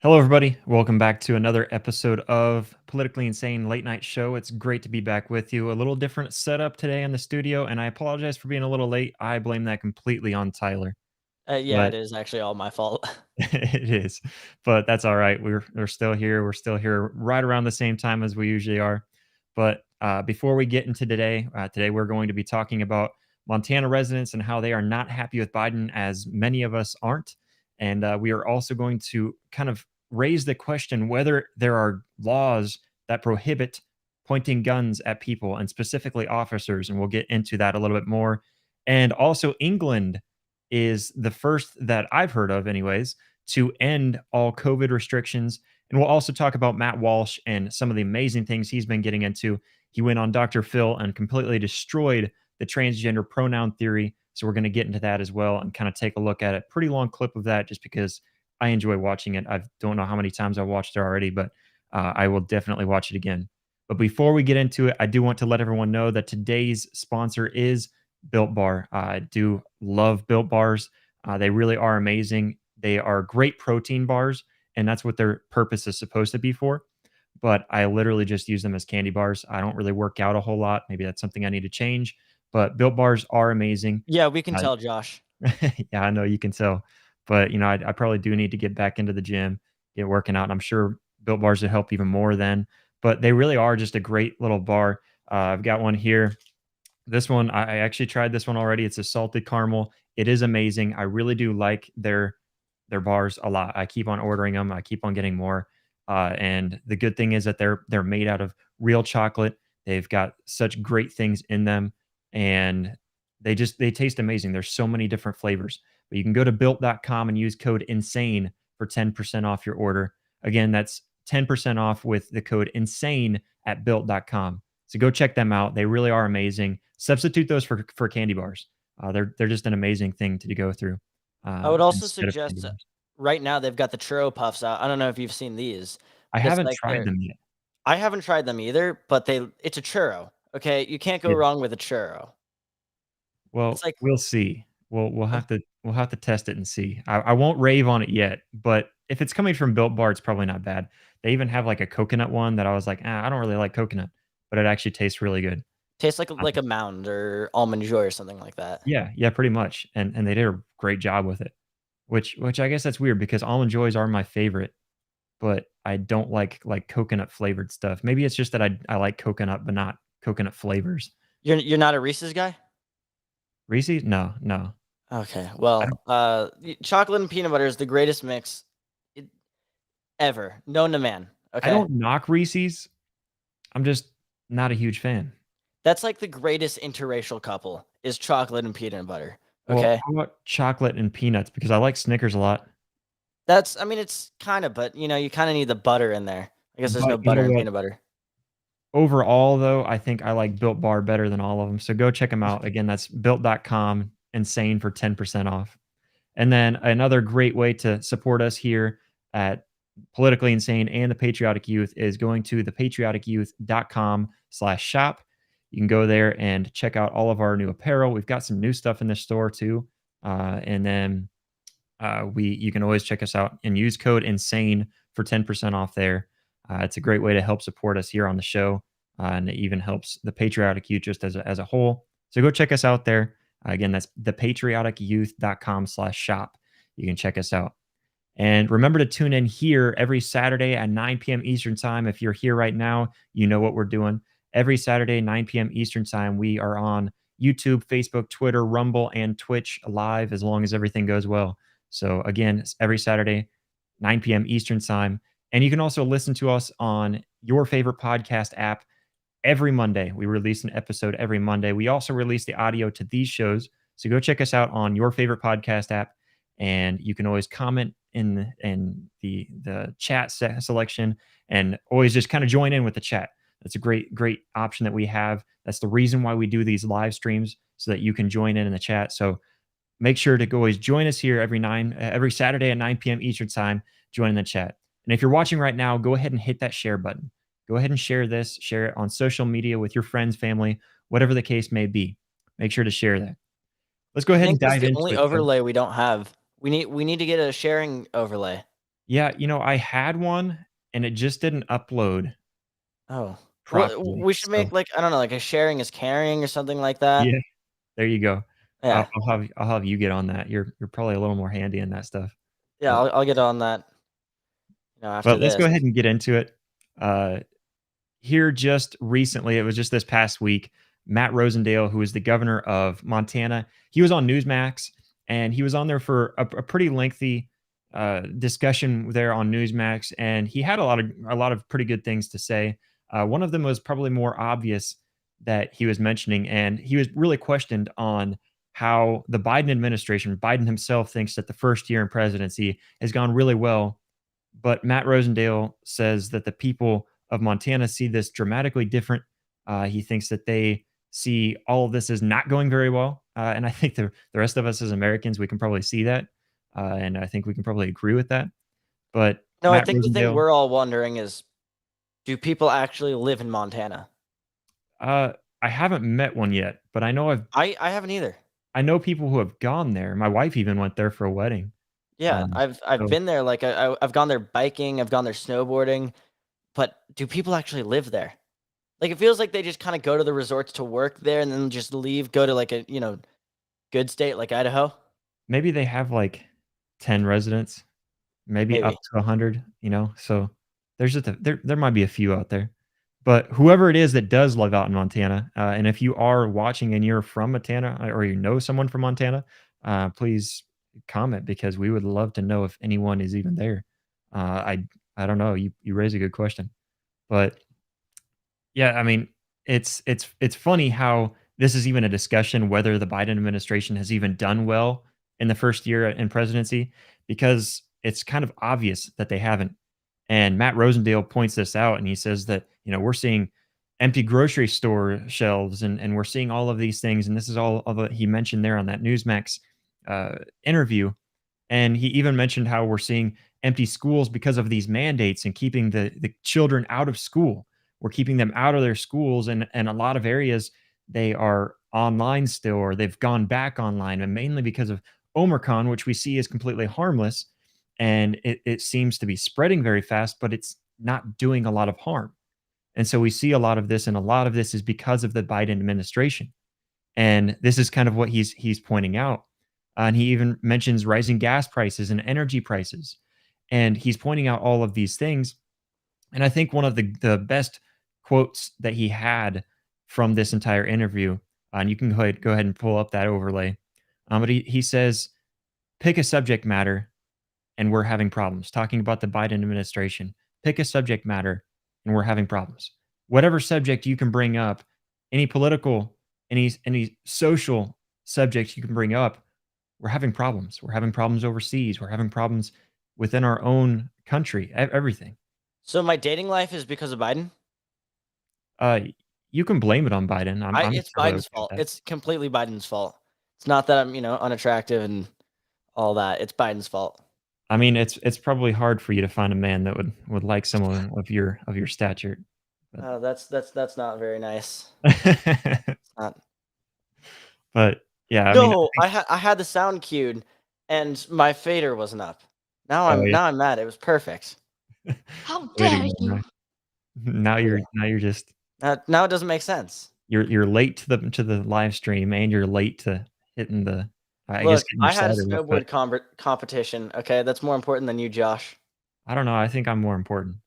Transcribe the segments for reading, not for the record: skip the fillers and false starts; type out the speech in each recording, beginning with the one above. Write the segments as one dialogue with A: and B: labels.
A: Hello, everybody. Welcome back to another episode of Politically Insane Late Night Show. It's great to be back with you. A little different setup today in the studio, and I apologize for being a little late. I blame that completely on Tyler,
B: Yeah, it
A: but
B: is actually all my fault.
A: it is. But that's all right. We're still here. We're still here right around the same time as we usually are. But before we get into today we're going to be talking about Montana residents and how they are not happy with Biden, as many of us aren't. And we are also going to kind of raise the question whether there are laws that prohibit pointing guns at people and specifically officers. And we'll get into that a little bit more. And also, England is the first that I've heard of, anyways, to end all COVID restrictions. And we'll also talk about Matt Walsh and some of the amazing things he's been getting into. He went on Dr. Phil and completely destroyed the transgender pronoun theory. So we're going to get into that as well and kind of take a look at it. Pretty long clip of that just because I enjoy watching it. I don't know how many times I've watched it already, but I will definitely watch it again. But before we get into it, I do want to let everyone know that today's sponsor is Built Bar. I do love Built Bars. They really are amazing. They are great protein bars, and that's what their purpose is supposed to be for. But I literally just use them as candy bars. I don't really work out a whole lot. Maybe that's something I need to change. But Built Bars are amazing.
B: Yeah, we can
A: Uh,
B: tell, Josh.
A: yeah, I know you can tell. But I probably do need to get back into the gym, get working out. And I'm sure Built Bars would help even more then. But they really are just a great little bar. I've got one here. This one, I actually tried this one already. It's a salted caramel. It is amazing. I really do like their bars a lot. I keep on ordering them. I keep on getting more. And the good thing is that they're made out of real chocolate. They've got such great things in them, and they taste amazing. There's so many different flavors. But you can go to built.com and use code insane for 10% off your order. Again, that's 10% off with the code insane at built.com. So go check them out. They really are amazing. Substitute those for candy bars. They're just an amazing thing to go through
B: I would also
A: instead of candy
B: suggest
A: bars.
B: right now they've got the churro puffs out. I don't know if you've seen these,
A: I
B: but it's
A: haven't
B: like
A: tried them yet.
B: I haven't tried them either, but it's a churro. Okay, you can't go
A: Yeah.
B: wrong with a churro. It's
A: Well,
B: like
A: we'll see. We'll
B: uh,
A: have to test it and see. I won't rave on it yet, but if it's coming from Built Bar, it's probably not bad. They even have like a coconut one that I was like, I don't really like coconut, but it actually tastes really good.
B: tastes like
A: Um,
B: a mound or almond joy or something like that.
A: yeah, pretty much. And they did a great job with it. Which I guess that's weird because almond joys are my favorite, but I don't like coconut flavored stuff. Maybe it's just that I like coconut, but not coconut flavors.
B: You're not a Reese's guy?
A: Reese's? No, no.
B: Okay,
A: I
B: well,
A: don't
B: chocolate and peanut butter is the greatest mix e ever known to man.
A: I
B: Okay.
A: don't knock Reese's. I'm just not a huge fan.
B: That's like the greatest interracial couple is chocolate and peanut butter,
A: Well,
B: okay?
A: how about chocolate and peanuts? Because I like Snickers a lot.
B: I mean, it's kinda, but, you kinda need the butter in there. I guess there's
A: But
B: no
A: you know
B: butter in
A: what?
B: peanut butter.
A: Overall, though, I think I like Built Bar better than all of them. So go check them out. Again, that's built.com, insane for 10% off. And then another great way to support us here at Politically Insane and the Patriotic Youth is going to thepatrioticyouth.com/shop. You can go there and check out all of our new apparel. We've got some new stuff in the store too. And then we you can always check us out and use code insane for 10% off there. It's a great way to help support us here on the show, and it even helps the patriotic youth just as a whole. So go check us out there. Again, that's thepatrioticyouth.com/shop. You can check us out. And remember to tune in here every Saturday at 9 p.m. Eastern Time. If you're here right now, you know what we're doing. Every Saturday, 9 p.m. Eastern Time, we are on YouTube, Facebook, Twitter, Rumble, and Twitch live as long as everything goes well. So, again, it's every Saturday, 9 p.m. Eastern Time. And you can also listen to us on your favorite podcast app every Monday. We release an episode every Monday. We also release the audio to these shows. So go check us out on your favorite podcast app, and you can always comment in the chat selection, and always just kind of join in with the chat. That's a great option that we have. That's the reason why we do these live streams so that you can join in the chat. So make sure to always join us here every Saturday at 9 p.m. Eastern Time. Join in the chat. And if you're watching right now, go ahead and hit that share button. Go ahead and share this. Share it on social media with your friends, family, whatever the case may be. Make sure to share that. Let's go
B: I
A: ahead and
B: think that's
A: dive
B: the
A: into
B: only
A: it, though.
B: overlay we don't have. We need to get a sharing overlay.
A: Yeah, I had one and it just didn't upload
B: Oh. Well,
A: properly.
B: we should
A: So,
B: make, like, I don't know, like a sharing is caring or something like that.
A: yeah, there you go. I'll
B: Yeah.
A: I'll have you get on that. You're probably a little more handy in that stuff.
B: Yeah,
A: But
B: I'll get on that, after
A: but let's go
B: this.
A: ahead and get into it. Uh Here just recently, it was just this past week, Matt Rosendale, who is the governor of Montana, he was on Newsmax, and he was on there for a pretty lengthy discussion there on Newsmax, and he had a lot of pretty good things to say. One of them was probably more obvious that he was mentioning, and he was really questioned on how the Biden administration, Biden himself, thinks that the first year in presidency has gone really well, but Matt Rosendale says that the people of Montana see this dramatically different. He thinks that they see all of this as not going very well, and I think the rest of us as Americans, we can probably see that, and I think we can probably agree with that. But
B: No, I
A: Matt
B: think the thing
A: Rosendale,
B: we're all wondering is, do people actually live in Montana?
A: uh, I haven't met one yet, but
B: I haven't either.
A: I know people who have gone there. My wife even went there for a wedding.
B: Yeah, I've
A: So
B: been there, like, I've gone there biking, I've gone there snowboarding, but do people actually live there? Like, it feels like they just kinda go to the resorts to work there and then just leave, go to, like, a, good state like Idaho?
A: maybe they have like 10 residents. Maybe up
B: Maybe.
A: to 100, so there's just there might be a few out there. But whoever it is that does live out in Montana, and if you are watching and you're from Montana, or you know someone from Montana, please comment because we would love to know if anyone is even there. I don't know, you raise a good question. But yeah, I mean, it's funny how this is even a discussion whether the Biden administration has even done well in the first year in presidency, because it's kind of obvious that they haven't. And Matt Rosendale points this out, and he says that we're seeing empty grocery store shelves, and we're seeing all of these things, and this is all of what he mentioned there on that Newsmax interview. And he even mentioned how we're seeing empty schools because of these mandates and keeping the children out of school. We're keeping them out of their schools, and a lot of areas they are online still, or they've gone back online, and mainly because of Omicron, which we see is completely harmless, and it seems to be spreading very fast, but it's not doing a lot of harm. And so we see a lot of this, and a lot of this is because of the Biden administration. And this is kind of what he's pointing out. And he even mentions rising gas prices and energy prices. And he's pointing out all of these things. And I think one of the best quotes that he had from this entire interview, and you can go ahead and pull up that overlay. But he says, pick a subject matter and we're having problems. Talking about the Biden administration. Pick a subject matter and we're having problems. Whatever subject you can bring up, any political, any social subjects you can bring up, we're having problems. We're having problems overseas. We're having problems within our own country. Everything.
B: So my dating life is because of Biden?
A: Uh, you can blame it on Biden. I'm
B: It's
A: totally
B: Biden's
A: okay with
B: fault.
A: that.
B: It's completely Biden's fault. It's not that I'm, unattractive and all that. It's Biden's fault.
A: I mean, it's probably hard for you to find a man that would like someone of your stature, but
B: That's not very nice. It's not.
A: but yeah, I mean, I
B: No,
A: think.
B: I had the sound cued and my fader wasn't up.
A: Oh yeah.
B: Now I'm mad. It was perfect.
C: How
A: Way to
C: dare
A: go,
C: you?
A: man. Now
B: Yeah.
A: you're just
B: Now it doesn't make sense.
A: you're late to the live stream, and you're late to hitting the I guess
B: Look,
A: getting your
B: I had a
A: cider with, but
B: snowboard competition. Okay, that's more important than you, Josh.
A: I don't know, I think I'm more important.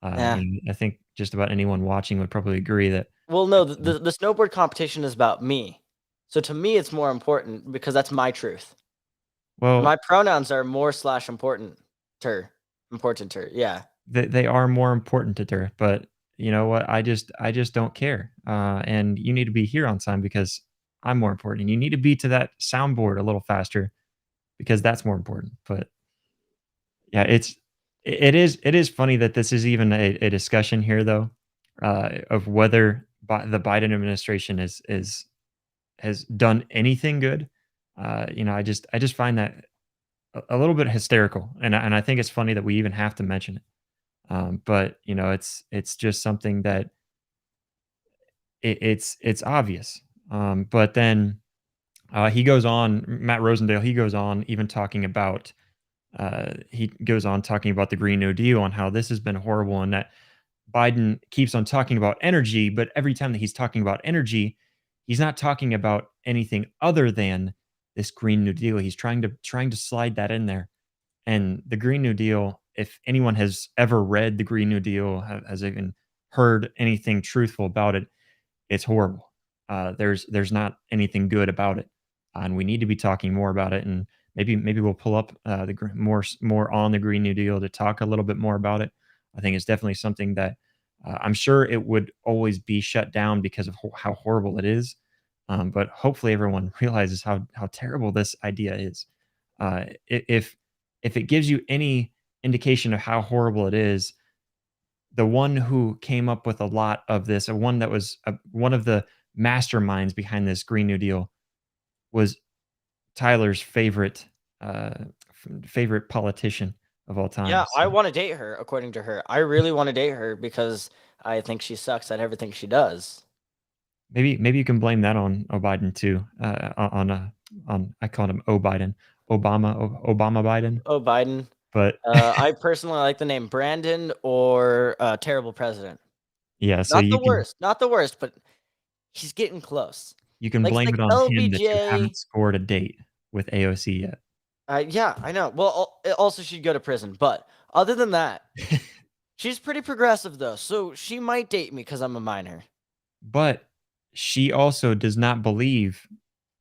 B: Yeah.
A: I think just about anyone watching would probably agree that
B: Well, no,
A: that,
B: the snowboard competition is about me. So to me, it's more important because that's my truth. My
A: well,
B: pronouns are more slash important ter. Importanter. Yeah.
A: they are more important to her, but you know what? I just don't care, and you need to be here on time because I'm more important, and you need to be to that soundboard a little faster because that's more important, but yeah, it is funny that this is even a discussion here though, of whether the Biden administration has done anything good. I just find that a little bit hysterical, and I think it's funny that we even have to mention it. But it's just something that it's obvious. But then he goes on, Matt Rosendale. He goes on even talking about He goes on talking about the Green New Deal and how this has been horrible, and that Biden keeps on talking about energy, but every time that he's talking about energy, he's not talking about anything other than this Green New Deal. He's trying to slide that in there. And the Green New Deal, if anyone has ever read the Green New Deal, has even heard anything truthful about it, it's horrible. There's not anything good about it, and we need to be talking more about it. And maybe we'll pull up more on the Green New Deal to talk a little bit more about it. I think it's definitely something that I'm sure it would always be shut down because of how horrible it is. But hopefully, everyone realizes how terrible this idea is. If it gives you any indication of how horrible it is, the one who came up with a lot of this, one that was one of the masterminds behind this Green New Deal, was Tyler's uh, favorite politician of all time.
B: Yeah, I
A: So
B: want to date her, according to her. I really want to date her because I think she sucks at everything she does.
A: maybe you can blame that on Biden too. On I called him Biden, Obama Biden,
B: Oh, Biden.
A: but
B: I personally like the name Brandon or Terrible President.
A: yeah. So
B: Not the worst, not the worst, but he's getting close.
A: you can
B: Like it's
A: blame
B: like
A: it on him that you
B: LBJ.
A: haven't scored a date with AOC yet.
B: Yeah, I know. Well, also she'd go to prison, but other than that, she's pretty progressive though, so she might date me because I'm a minor.
A: But she also does not believe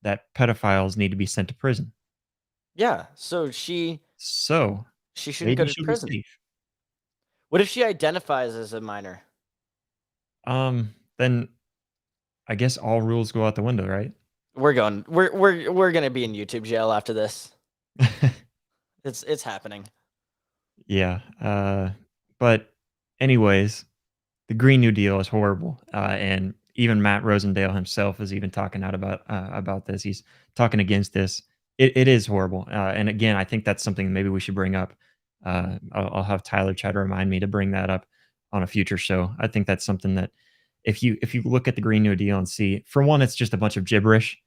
A: that pedophiles need to be sent to prison.
B: Yeah, so
A: So,
B: she shouldn't go
A: maybe
B: to
A: she'll be
B: prison.
A: safe.
B: What if she identifies as a minor?
A: Then I guess all rules go out the window, right?
B: We're going. We're gonna be in YouTube jail after this. It's happening.
A: Yeah, but anyways, the Green New Deal is horrible, and even Matt Rosendale himself is even talking out about this. He's talking against this. It is horrible, and again, I think that's something maybe we should bring up. I'll have Tyler try to remind me to bring that up on a future show. I think that's something that if you look at the Green New Deal and see, for one, it's just a bunch of gibberish,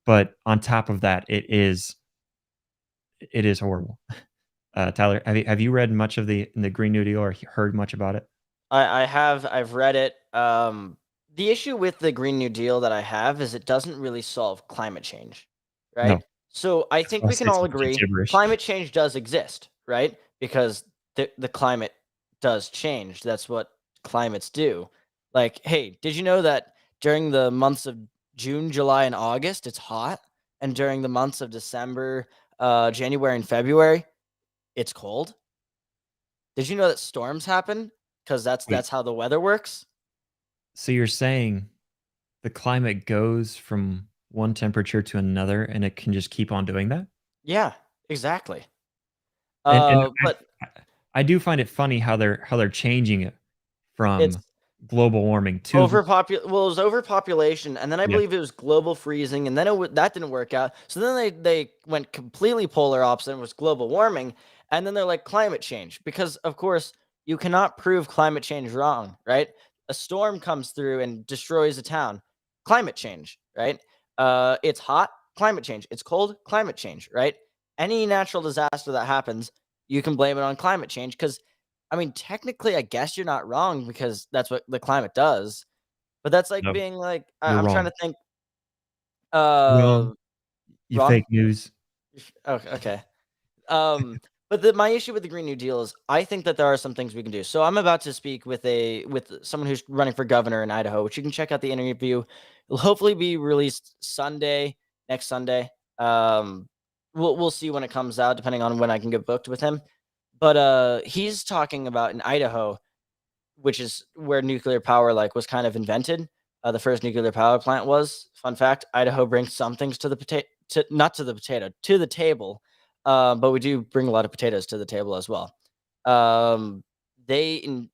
A: but on top of that, it is horrible. Tyler, have you read much of the Green New Deal or heard much about it?
B: I've read it. The issue with the Green New Deal that I have is it doesn't really solve climate change, right?
A: No,
B: So I
A: that's
B: think
A: why I
B: we
A: say
B: can
A: it's
B: all
A: a bunch of
B: agree
A: gibberish.
B: climate change does exist, right? Because the climate does change. That's what climates do. Like, hey, did you know that during the months of June, July, and August, it's hot, and during the months of December, January, and February, it's cold? Did you know that storms happen? Because
A: Wait,
B: that's how the weather works.
A: so you're saying the climate goes from one temperature to another, and it can just keep on doing that?
B: Yeah, exactly.
A: And
B: But
A: I do find it funny how they're changing it
B: it's
A: from global warming to
B: Well, it was overpopulation, and then I
A: yeah.
B: believe it was global freezing, and then that didn't work out. So then they went completely polar opposite and was global warming, and then they're like climate change because of course you cannot prove climate change wrong, right? A storm comes through and destroys a town, climate change, right? It's hot, climate change. It's cold, climate change, right? Any natural disaster that happens, you can blame it on climate change because I mean, technically, I guess you're not wrong because that's what the climate does. But that's like
A: No,
B: being like,
A: you're
B: I'm trying
A: wrong.
B: to think.
A: Well,
B: Uh,
A: you
B: wrong.
A: fake news.
B: Okay. Okay. But my issue with the Green New Deal is I think that there are some things we can do. So I'm about to speak with someone who's running for governor in Idaho, which you can check out the interview. It'll hopefully be released next Sunday. We'll see when it comes out, depending on when I can get booked with him. But he's talking about in Idaho, which is where nuclear power like was kind of invented. The first nuclear power plant was. Fun fact: Idaho brings some things to the potato, not to the potato, to the table, but we do bring a lot of potatoes to the table as well. Um, they, in,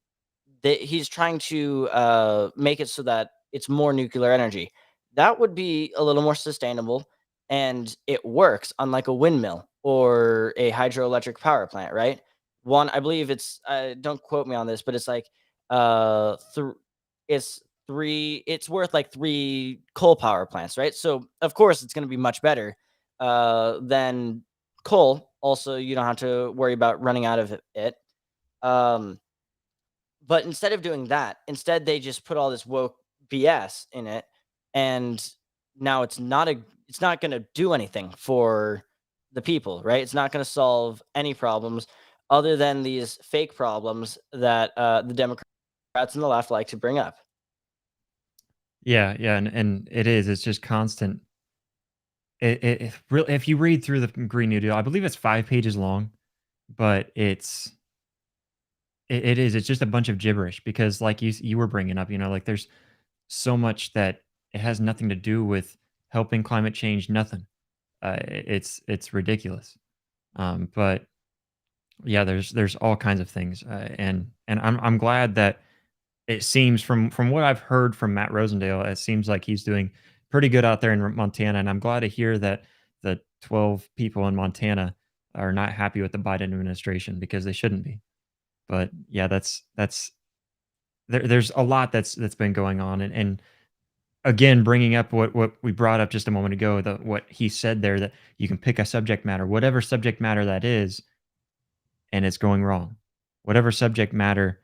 B: he's trying to make it so that it's more nuclear energy. That would be a little more sustainable, and it works unlike a windmill or a hydroelectric power plant, right? One, I believe it's. Don't quote me on this, but it's like uh, th- it's three. It's worth like three coal power plants, right? So of course it's going to be much better than coal. Also, you don't have to worry about running out of it. Um, but instead of doing that, instead they just put all this woke BS in it, and now it's not going to do anything for the people, right? It's not going to solve any problems other than these fake problems that the Democrats and the left like to bring up.
A: Yeah, yeah, and it is. It's just constant. It really, if you read through the Green New Deal, I believe it's 5 pages long, but it is. It's just a bunch of gibberish because, like you were bringing up, like there's so much that it has nothing to do with helping climate change. Nothing. It's ridiculous. But yeah, there's all kinds of things, and I'm glad that it seems from what I've heard from Matt Rosendale, it seems like he's doing pretty good out there in Montana, and I'm glad to hear that the 12 people in Montana are not happy with the Biden administration because they shouldn't be. But yeah, that's there's a lot that's been going on, and again, bringing up what we brought up just a moment ago, what he said there, that you can pick a subject matter, whatever subject matter that is, and it's going wrong. Whatever subject matter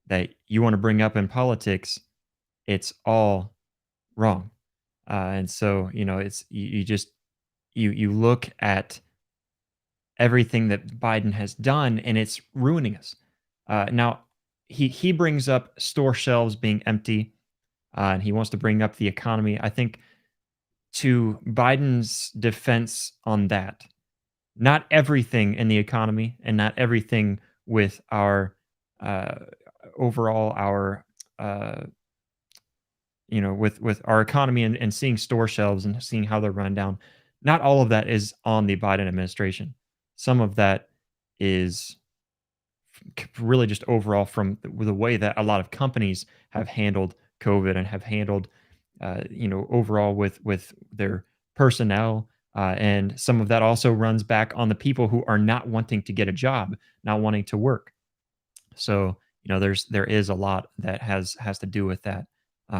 A: that you want to bring up in politics, it's all wrong. And so, it's you just you look at everything that Biden has done, and it's ruining us. Now, he brings up store shelves being empty, and he wants to bring up the economy. I think, to Biden's defense on that, not everything in the economy and not everything with our uh, overall our uh, with our economy, and seeing store shelves and seeing how they're run down. Not all of that is on the Biden administration. Some of that is really just overall from the way that a lot of companies have handled COVID and have handled, overall with their personnel. And some of that also runs back on the people who are not wanting to get a job, not wanting to work. So, there is a lot that has to do with that.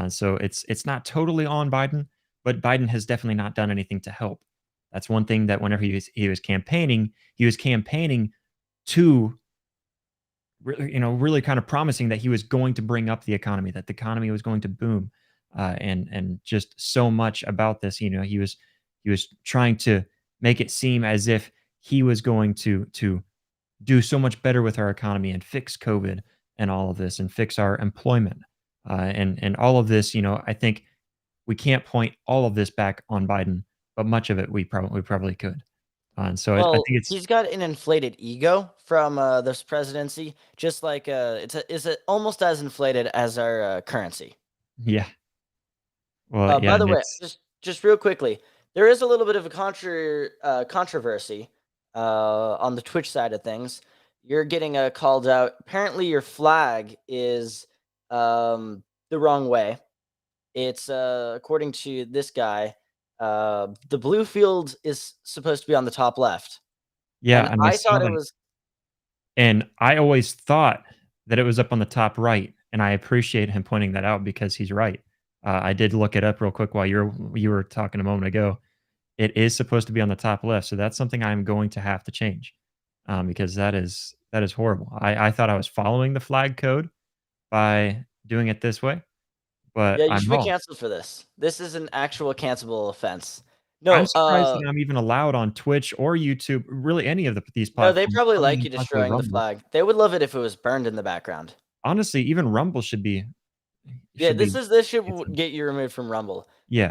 A: So it's not totally on Biden, but Biden has definitely not done anything to help. That's one thing that whenever he was campaigning to really kind of promising that he was going to bring up the economy, that the economy was going to boom, and just so much about this. He was trying to make it seem as if he was going to do so much better with our economy and fix COVID and all of this and fix our employment, and all of this. I think we can't point all of this back on Biden, but much of it we probably could. And so I think
B: Well,
A: it's
B: he's got an inflated ego from this presidency, just like it's almost as inflated as our currency.
A: yeah. Well, yeah,
B: By the
A: and
B: way,
A: it's
B: just real quickly, there is a little bit of a controversy on the Twitch side of things. You're getting called out. Apparently, your flag is the wrong way. It's according to this guy, the blue field is supposed to be on the top left,
A: yeah,
B: and
A: and I
B: I
A: saw
B: thought it
A: that.
B: was.
A: And I always thought that it was up on the top right, and I appreciate him pointing that out because he's right. I did look it up real quick while you were talking a moment ago. It is supposed to be on the top left, so that's something I'm going to have to change, because that is horrible. I thought I was following the flag code by doing it this way, but
B: Yeah, you
A: I'm
B: should be
A: wrong.
B: canceled for this. This is an actual cancelable offense.
A: I'm
B: No,
A: surprised that I'm even allowed on Twitch or YouTube, really any of these
B: no, they
A: platforms,
B: probably
A: probably
B: like
A: even
B: you
A: possibly
B: destroying the
A: Rumble.
B: flag. They would love it if it was burned in the background.
A: Honestly, even Rumble should be
B: Yeah,
A: should be
B: this should
A: canceled.
B: get you removed from Rumble.
A: Yeah.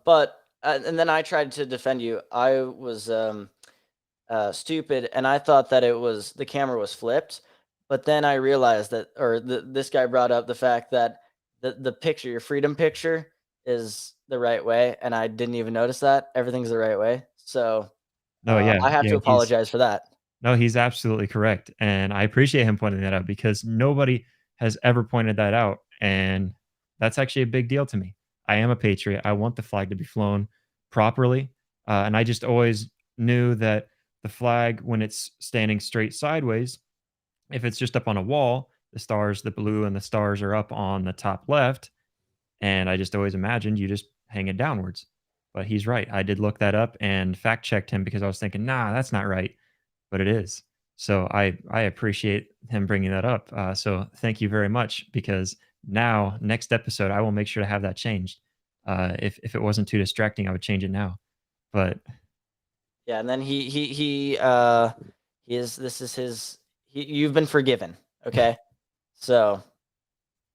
B: But and then I tried to defend you. I was stupid, and I thought that it was the camera was flipped. But then I realized that, or this guy brought up the fact that the picture, your freedom picture, is the right way, and I didn't even notice that everything's the right way. So
A: No, yeah,
B: I have
A: yeah,
B: to apologize for that.
A: no, he's absolutely correct, and I appreciate him pointing that out because nobody has ever pointed that out, and that's actually a big deal to me. I am a patriot. I want the flag to be flown properly, and I just always knew that the flag, when it's standing straight sideways, if it's just up on a wall, the blue and the stars are up on the top left, and I just always imagined you just hang it downwards. But he's right. I did look that up and fact checked him because I was thinking, nah, that's not right, but it is. So I appreciate him bringing that up. So thank you very much because now next episode I will make sure to have that changed. If it wasn't too distracting, I would change it now. But
B: Yeah, and then he is this is his you've been forgiven, okay? So,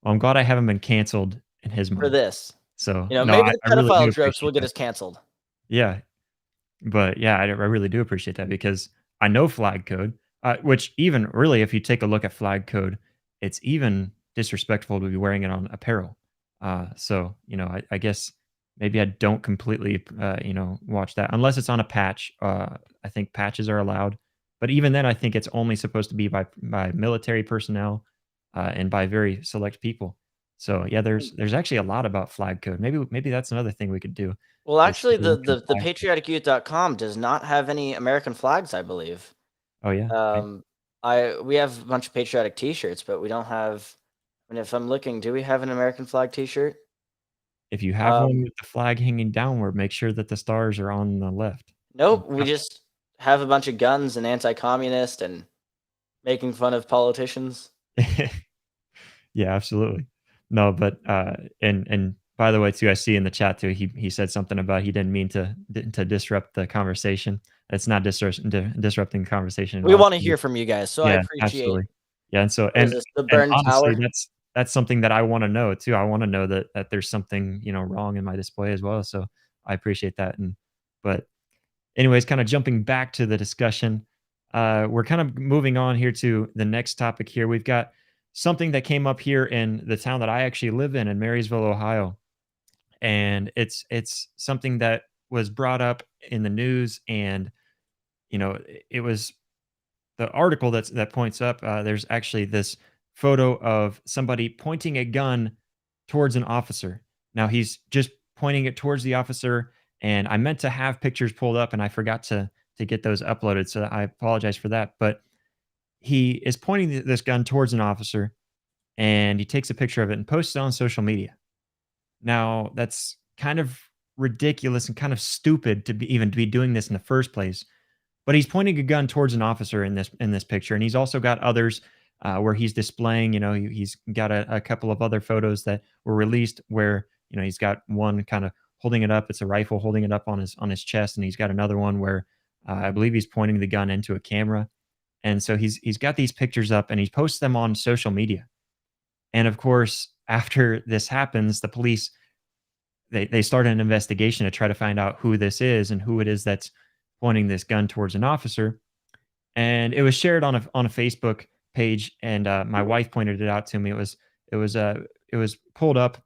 A: well, I'm glad I haven't been canceled in his
B: for
A: mind.
B: this,
A: So
B: you know,
A: no,
B: maybe the
A: I really do
B: pedophile jokes will
A: appreciate
B: get
A: that.
B: us canceled.
A: Yeah, but yeah, I really do appreciate that because I know flag code, which even really, if you take a look at flag code, it's even disrespectful to be wearing it on apparel. So I guess maybe I don't completely, watch that unless it's on a patch. I think patches are allowed, but even then, I think it's only supposed to be by military personnel and by very select people. So yeah, there's actually a lot about flag code. Maybe that's another thing we could do
B: Well,
A: is
B: actually,
A: take a look at
B: the
A: flag code.
B: patrioticyouth.com does not have any American flags, I believe.
A: Oh yeah. Okay.
B: Um, we have a bunch of patriotic T-shirts, but we don't have. I mean, if I'm looking, do we have an American flag T-shirt?
A: If you have one
B: Um,
A: with the flag hanging downward, make sure that the stars are on the left. And
B: nope. We just have a bunch of guns and anti-communist and making fun of politicians.
A: yeah, absolutely. No, but, and by the way, too, I see in the chat too, he said something about he didn't mean to disrupt the conversation. It's not disrupting the conversation at
B: We
A: all.
B: want to hear from you guys, so I
A: Yeah,
B: appreciate.
A: absolutely. Yeah, and so
B: What is this? The
A: and
B: burn
A: honestly,
B: tower.
A: that's something that I wanna know too. I wanna know that there's something, wrong in my display as well, so I appreciate that, but anyways, kinda jumping back to the discussion, we're kind of moving on here to the next topic here. We've got something that came up here in the town that I actually live in Marysville, Ohio, and it's something that was brought up in the news, and, it was the article that points up, there's actually this photo of somebody pointing a gun towards an officer. Now he's just pointing it towards the officer, and I meant to have pictures pulled up, and I forgot to get those uploaded, so I apologize for that. But he is pointing this gun towards an officer, and he takes a picture of it and posts it on social media. Now that's kind of ridiculous and kind of stupid to be even to be doing this in the first place, but he's pointing a gun towards an officer in this picture, and he's also got others where he's displaying. He's got a couple of other photos that were released where he's got one kind of holding it up. It's a rifle holding it up on his chest, and he's got another one where I believe he's pointing the gun into a camera. And so he's got these pictures up, and he posts them on social media. And of course, after this happens, the police they start an investigation to try to find out who this is and who it is that's pointing this gun towards an officer. And it was shared on a Facebook page, and my wife pointed it out to me. It was pulled up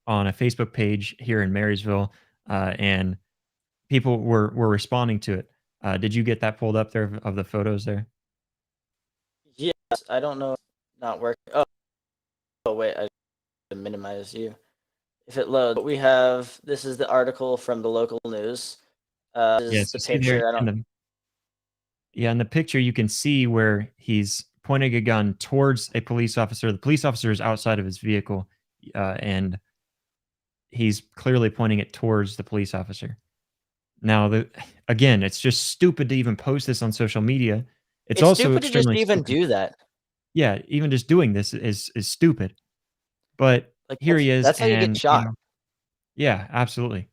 A: on a Facebook page here in Marysville, and people were responding to it. Did you get that pulled up there of the photos there?
B: Yes, I don't know. Not working. Oh wait, I minimize you. If it loads, we have this is the article from the local news. This
A: Yeah.
B: is
A: So
B: the
A: see there
B: picture. I don't.
A: in the picture you can see where he's pointing a gun towards a police officer. The police officer is outside of his vehicle, and he's clearly pointing it towards the police officer. Now, again, it's just stupid to even post this on social media. It's
B: It's
A: also
B: stupid to just
A: extremely
B: even
A: stupid.
B: do that.
A: Yeah, even just doing this is stupid. But
B: Like
A: here he is,
B: that's how you get
A: and
B: shot.
A: yeah, absolutely.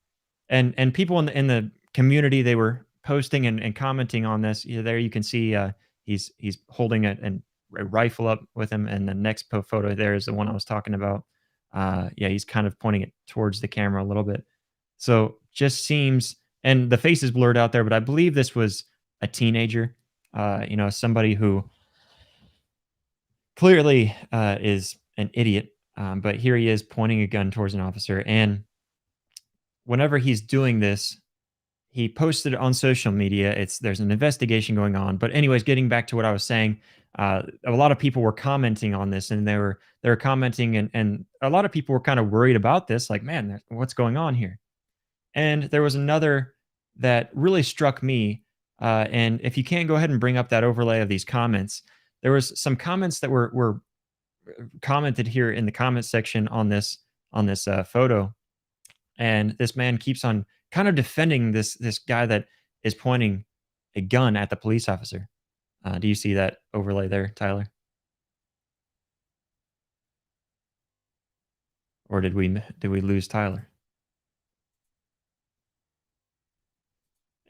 A: And people in the community, they were posting and commenting on this. There you can see he's holding a rifle up with him, and the next photo there is the one I was talking about. Yeah, he's kind of pointing it towards the camera a little bit. So just seems, and the face is blurred out there, but I believe this was a teenager. Somebody who clearly is an idiot. But here he is pointing a gun towards an officer, and whenever he's doing this, he posted it on social media. There's an investigation going on. But anyways, getting back to what I was saying, a lot of people were commenting on this, and they were commenting, and a lot of people were kind of worried about this, like, man, what's going on here? And there was another that really struck me. And if you can go ahead and bring up that overlay of these comments, there was some comments that were commented here in the comment section on this photo, and this man keeps on kind of defending this guy that is pointing a gun at the police officer. Do you see that overlay there, Tyler? Or did we lose Tyler?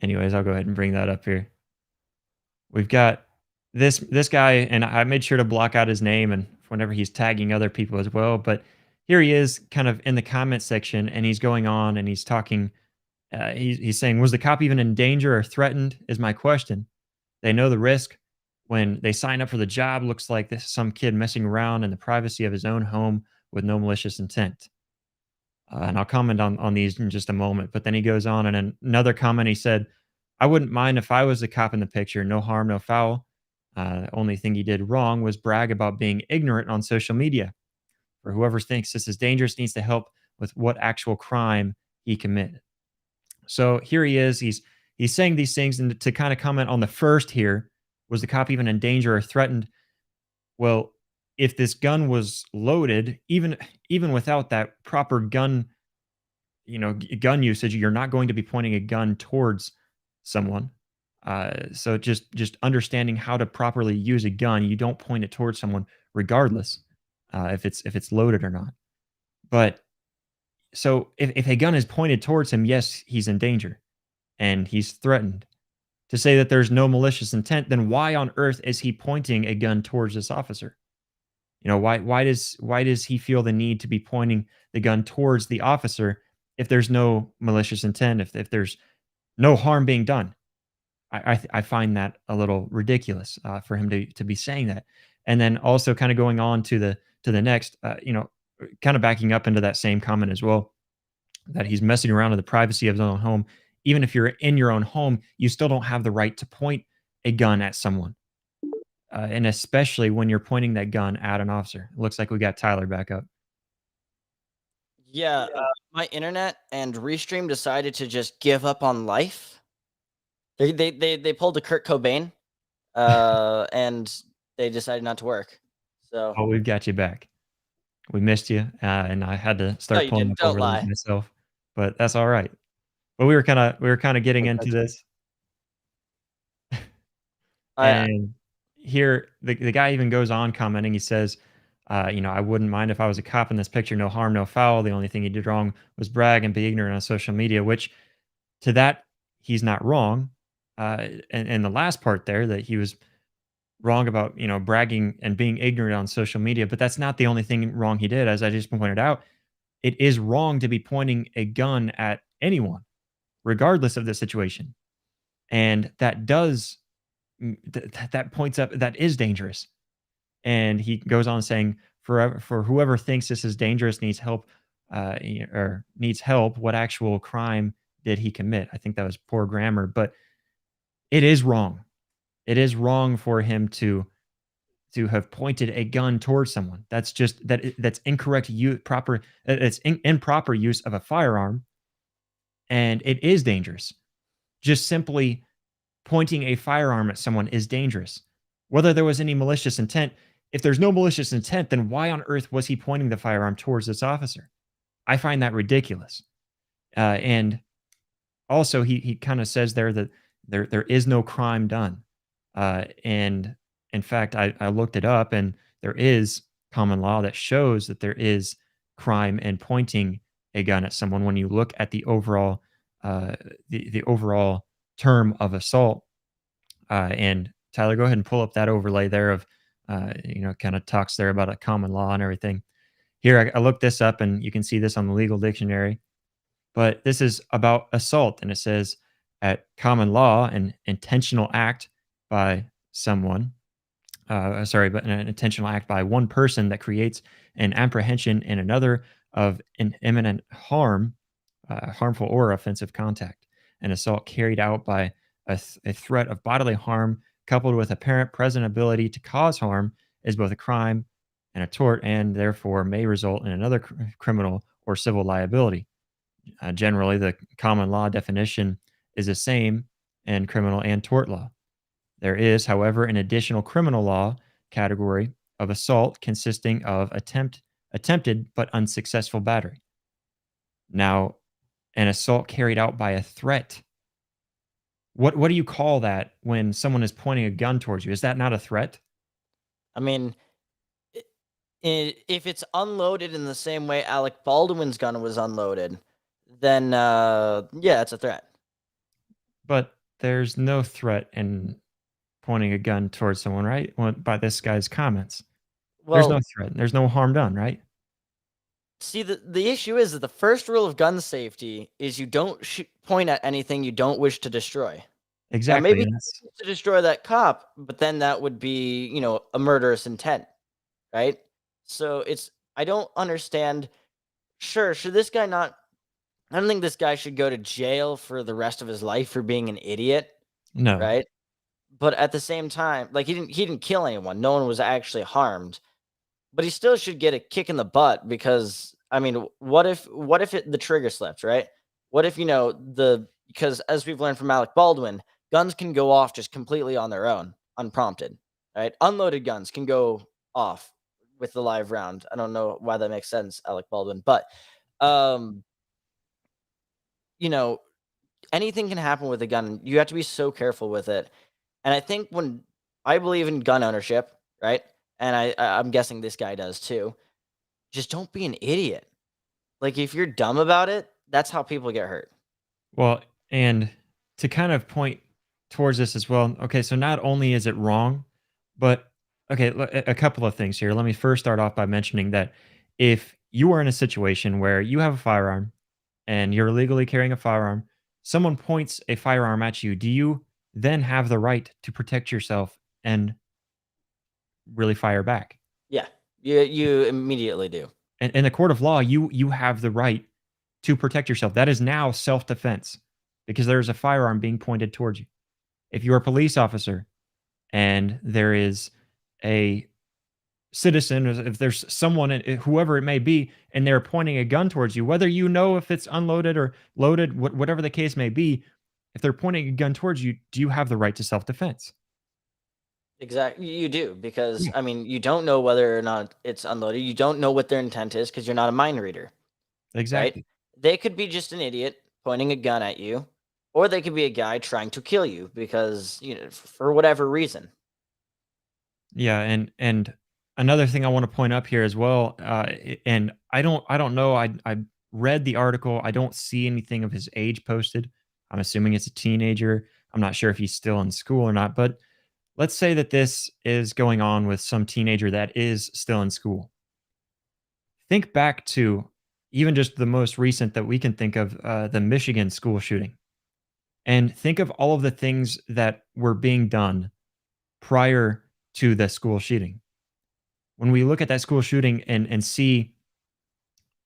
A: Anyways, I'll go ahead and bring that up here. We've got this guy, and I made sure to block out his name and whenever he's tagging other people as well. But here he is, kind of in the comment section, and he's going on and he's talking. He's saying, "Was the cop even in danger or threatened?" Is my question. They know the risk when they sign up for the job. Looks like this some kid messing around in the privacy of his own home with no malicious intent. And I'll comment on these in just a moment. But then he goes on, and in another comment, he said, "I wouldn't mind if I was the cop in the picture. No harm, no foul. The only thing he did wrong was brag about being ignorant on social media. For whoever thinks this is dangerous needs to help with what actual crime he committed." So here he is. He's saying these things, and to kind of comment on the first here, was the cop even in danger or threatened? Well, if this gun was loaded, even without that proper gun, gun usage, you're not going to be pointing a gun towards someone. So just understanding how to properly use a gun, you don't point it towards someone, regardless if it's loaded or not. But so if a gun is pointed towards him, yes, he's in danger and he's threatened. To say that there's no malicious intent, then why on earth is he pointing a gun towards this officer? Why does he feel the need to be pointing the gun towards the officer if there's no malicious intent, if there's no harm being done? I find that a little ridiculous for him to be saying that. And then also kind of going on to the next, kind of backing up into that same comment as well, that he's messing around in the privacy of his own home. Even if you're in your own home, you still don't have the right to point a gun at someone, and especially when you're pointing that gun at an officer. It looks like we got Tyler back up.
B: Yeah, my internet and Restream decided to just give up on life. They pulled a Kurt Cobain, and they decided not to work. So
A: Oh, we've got you back. We missed you, and I had to
B: no,
A: start
B: you
A: pulling
B: didn't.
A: up
B: Don't
A: overlays
B: lie.
A: myself, but that's all right. But we were kind of getting
B: Don't
A: into
B: touch me.
A: this,
B: I
A: and here the guy even goes on commenting. He says, "I wouldn't mind if I was a cop in this picture. No harm, no foul. The only thing he did wrong was brag and be ignorant on social media." Which to that he's not wrong. And the last part there, that he was wrong about bragging and being ignorant on social media, but that's not the only thing wrong he did. As I just pointed out, it is wrong to be pointing a gun at anyone, regardless of the situation. And that does that points up that is dangerous. And he goes on saying, for whoever thinks this is dangerous needs help, or needs help. What actual crime did he commit? I think that was poor grammar, but it is wrong. It is wrong for him to have pointed a gun towards someone. That's incorrect use proper it's improper use of a firearm, and it is dangerous. Just simply pointing a firearm at someone is dangerous. Whether there was any malicious intent, if there's no malicious intent, then why on earth was he pointing the firearm towards this officer? I find that ridiculous. And also, he kind of says there that there is no crime done. And in fact, I looked it up, and there is common law that shows that there is crime in pointing a gun at someone. When you look at uh, the overall term of assault, and Tyler, go ahead and pull up that overlay there of kind of talks there about a common law and everything. Here, I looked this up, and you can see this on the legal dictionary. But this is about assault, and it says at common law, an intentional act by someone. Sorry, but an intentional act by one person that creates an apprehension in another of an imminent harm, harmful or offensive contact. An assault carried out by a threat of bodily harm coupled with apparent present ability to cause harm is both a crime and a tort, and therefore may result in another criminal or civil liability. Generally, the common law definition is the same in criminal and tort law. There is, however, an additional criminal law category of assault consisting of attempted but unsuccessful battery. Now, an assault carried out by a threat. What do you call that when someone is pointing a gun towards you? Is that not a threat?
B: I mean, if it's unloaded in the same way Alec Baldwin's gun was unloaded, then yeah, it's a threat.
A: But there's no threat in pointing a gun towards someone, right? Well, by this guy's comments. There's no
B: Well,
A: threat. There's no harm done, right?
B: see, the issue is that the first rule of gun safety is you don't point at anything you don't wish to destroy. Now,
A: Exactly,
B: maybe
A: and that's
B: to destroy that cop, but then that would be, a murderous intent, right? So I don't understand. Sure, should this guy not? I don't think this guy should go to jail for the rest of his life for being an idiot,
A: no.
B: right? But at the same time, like he didn't kill anyone. No one was actually harmed. But he still should get a kick in the butt because I mean, what if the trigger slips, right? What if because as we've learned from Alec Baldwin, guns can go off just completely on their own, unprompted, right? Unloaded guns can go off with the live round. I don't know why that makes sense, Alec Baldwin, but um, you know, anything can happen with a gun. You have to be so careful with it. And I think when I believe in gun ownership, right? And I'm guessing this guy does too. Just don't be an idiot. Like, if you're dumb about it, that's how people get hurt.
A: Well, and to kind of point towards this as well, okay, so not only is it wrong, but okay, a couple of things here. Let me first start off by mentioning that if you are in a situation where you have a firearm and you're illegally carrying a firearm, someone points a firearm at you, do you then have the right to protect yourself and really fire back?
B: Yeah, you immediately do.
A: And in the court of law, you have the right to protect yourself. That is now self-defense because there is a firearm being pointed towards you. If you're a police officer and there is a citizen, if there's someone, whoever it may be, and they're pointing a gun towards you, whether you know if it's unloaded or loaded, whatever the case may be, if they're pointing a gun towards you, do you have the right to self-defense?
B: Exactly, you do because
A: Yeah,
B: I mean, you don't know whether or not it's unloaded. You don't know what their intent is because you're not a mind reader, right?
A: exactly.
B: They could be just an idiot pointing a gun at you, or they could be a guy trying to kill you because for whatever reason.
A: Yeah, and another thing I want to point up here as well, and I don't know. I read the article. I don't see anything of his age posted. I'm assuming it's a teenager. I'm not sure if he's still in school or not. But let's say that this is going on with some teenager that is still in school. Think back to even just the most recent that we can think of, the Michigan school shooting, and think of all of the things that were being done prior to the school shooting. When we look at that school shooting and see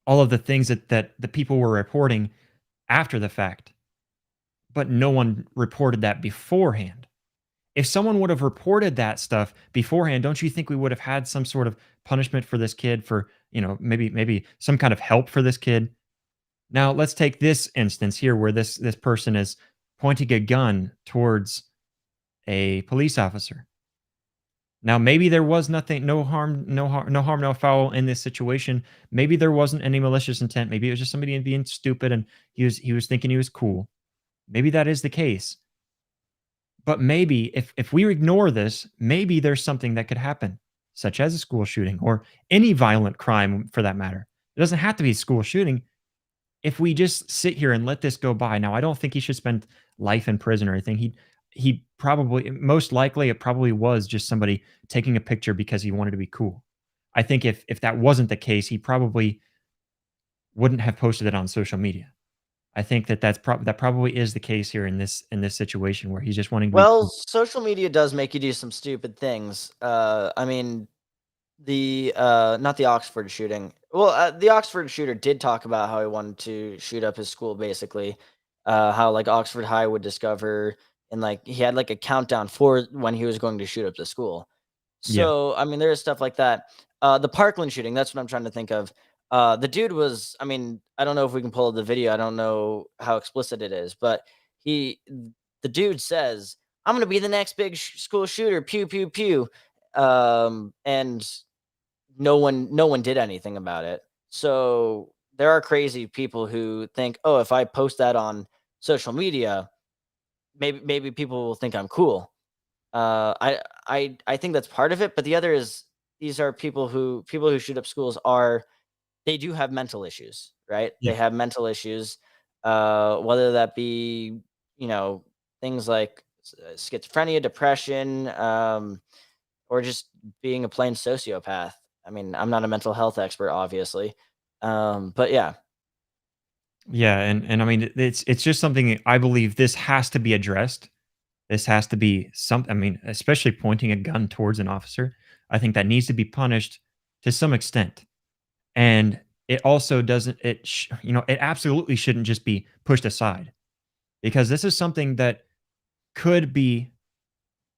A: all of the things that the people were reporting after the fact, but no one reported that beforehand. If someone would have reported that stuff beforehand, don't you think we would have had some sort of punishment for this kid for, maybe some kind of help for this kid? Now, let's take this instance here where this person is pointing a gun towards a police officer. Now, maybe there was nothing, no harm, no foul in this situation. Maybe there wasn't any malicious intent. Maybe it was just somebody being stupid and he was thinking he was cool. Maybe that is the case. But maybe if we ignore this, maybe there's something that could happen, such as a school shooting or any violent crime for that matter. It doesn't have to be a school shooting. If we just sit here and let this go by, now I don't think he should spend life in prison or anything. He probably, most likely it probably was just somebody taking a picture because he wanted to be cool. I think if that wasn't the case, he probably wouldn't have posted it on social media. I think that probably is the case here in this situation where he's just wanting to be
B: Well,
A: cool.
B: social media does make you do some stupid things. I mean, the not the Oxford shooting. Well, the Oxford shooter did talk about how he wanted to shoot up his school, basically. How like Oxford High would discover, and like he had like a countdown for when he was going to shoot up the school.
A: Yeah.
B: So, I mean, there is stuff like that. The Parkland shooting, that's what I'm trying to think of. The dude was, I mean, I don't know if we can pull up the video. I don't know how explicit it is, but he, the dude says, I'm going to be the next big school shooter. Pew, pew, pew. And no one did anything about it. So there are crazy people who think, oh, if I post that on social media, maybe people will think I'm cool. I think that's part of it, but the other is these are people who shoot up schools are they do have mental issues, right?
A: Yeah.
B: They have mental issues, whether that be, you know, things like schizophrenia, depression, or just being a plain sociopath. I mean, I'm not a mental health expert, obviously, but yeah.
A: Yeah, and I mean, it's just something I believe this has to be addressed. This has to be some I mean, especially pointing a gun towards an officer. I think that needs to be punished to some extent. And it also doesn't it absolutely shouldn't just be pushed aside because this is something that could be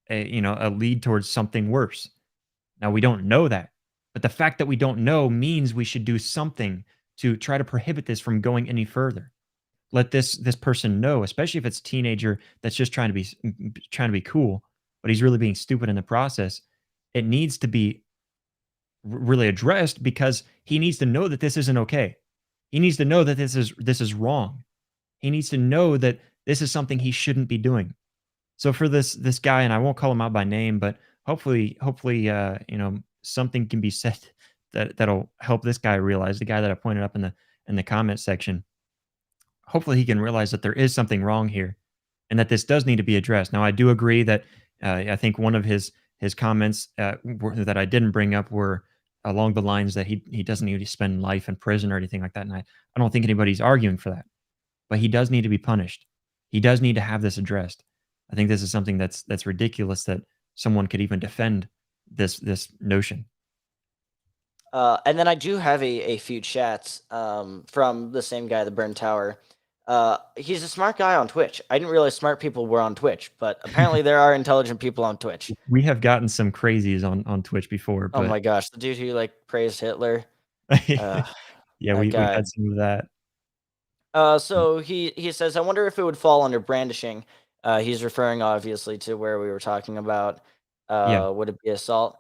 A: a lead towards something worse. Now we don't know that, but the fact that we don't know means we should do something to try to prohibit this from going any further. Let this person know, especially if it's a teenager that's just trying to be cool, but he's really being stupid in the process. It needs to be really addressed because he needs to know that this isn't okay. He needs to know that this is wrong. He needs to know that this is something he shouldn't be doing. So for this guy, and I won't call him out by name, but hopefully, something can be said that'll help this guy realize, the guy that I pointed up in the comment section. Hopefully, he can realize that there is something wrong here, and that this does need to be addressed. Now, I do agree that I think one of his comments that I didn't bring up were along the lines that he doesn't need to spend life in prison or anything like that. And I don't think anybody's arguing for that, but he does need to be punished. He does need to have this addressed. I think this is something that's ridiculous that someone could even defend this notion.
B: And then I do have a few chats from the same guy, the Burn Tower. He's a smart guy on Twitch. I didn't realize smart people were on Twitch, but apparently there are intelligent people on Twitch.
A: We have gotten some crazies on Twitch before,
B: Oh
A: but
B: my gosh, the dude who like praised Hitler. Uh,
A: yeah,
B: that
A: we've had
B: guy.
A: some of that.
B: So he says, I wonder if it would fall under brandishing. He's referring obviously to where we were talking about.
A: Yeah.
B: Would it be assault?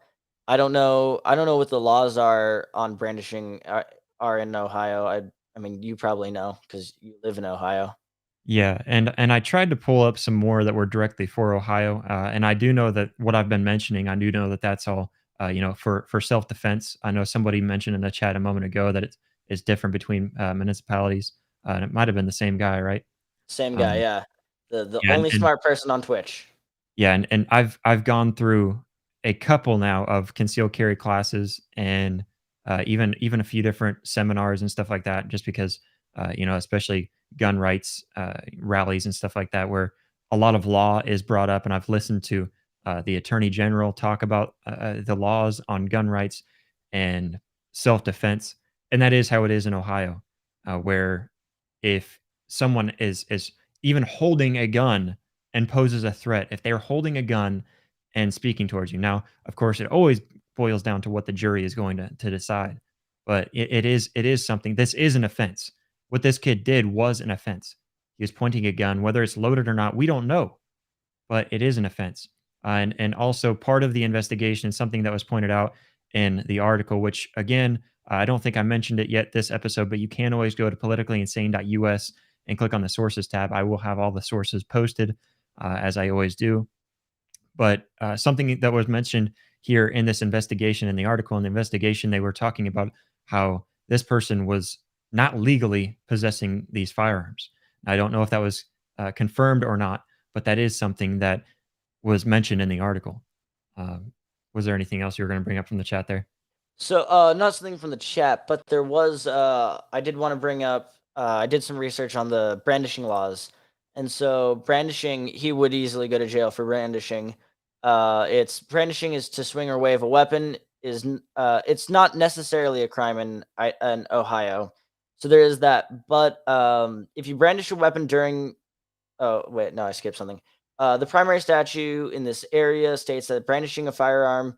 B: I don't know. I don't know what the laws are on brandishing are in Ohio. I mean, you probably know because you live in Ohio.
A: Yeah, and I tried to pull up some more that were directly for Ohio, and I do know that what I've been mentioning, I do know that that's all, for self defense. I know somebody mentioned in the chat a moment ago that it's different between municipalities, and it might have been the same guy, right?
B: Same guy,
A: Um,
B: yeah. The
A: yeah,
B: only smart person on Twitch.
A: yeah, and I've gone through a couple now of concealed carry classes and, even a few different seminars and stuff like that just because, especially gun rights, rallies and stuff like that, where a lot of law is brought up, and I've listened to, the attorney general talk about, the laws on gun rights and self-defense, and that is how it is in Ohio, where if someone is even holding a gun and poses a threat, if they're holding a gun and speaking towards you. Now, of course, it always boils down to what the jury is going to decide. But it is something. This is an offense. What this kid did was an offense. He was pointing a gun, whether it's loaded or not, we don't know, but it is an offense. And also part of the investigation, something that was pointed out in the article, which again, I don't think I mentioned it yet this episode, but you can always go to politicallyinsane.us and click on the sources tab. I will have all the sources posted as I always do. But something that was mentioned here in this investigation, in the article, in the investigation, they were talking about how this person was not legally possessing these firearms. I don't know if that was confirmed or not, but that is something that was mentioned in the article. Was there anything else you were going to bring up from the chat there?
B: So, not something from the chat, but there was. I did want to bring up. I did some research on the brandishing laws, and so brandishing, he would easily go to jail for brandishing. It's brandishing is to swing or wave a weapon. It's not necessarily a crime in Ohio, so there is that. But if you brandish a weapon during Oh, wait, no, I skipped something. The primary statute in this area states that brandishing a firearm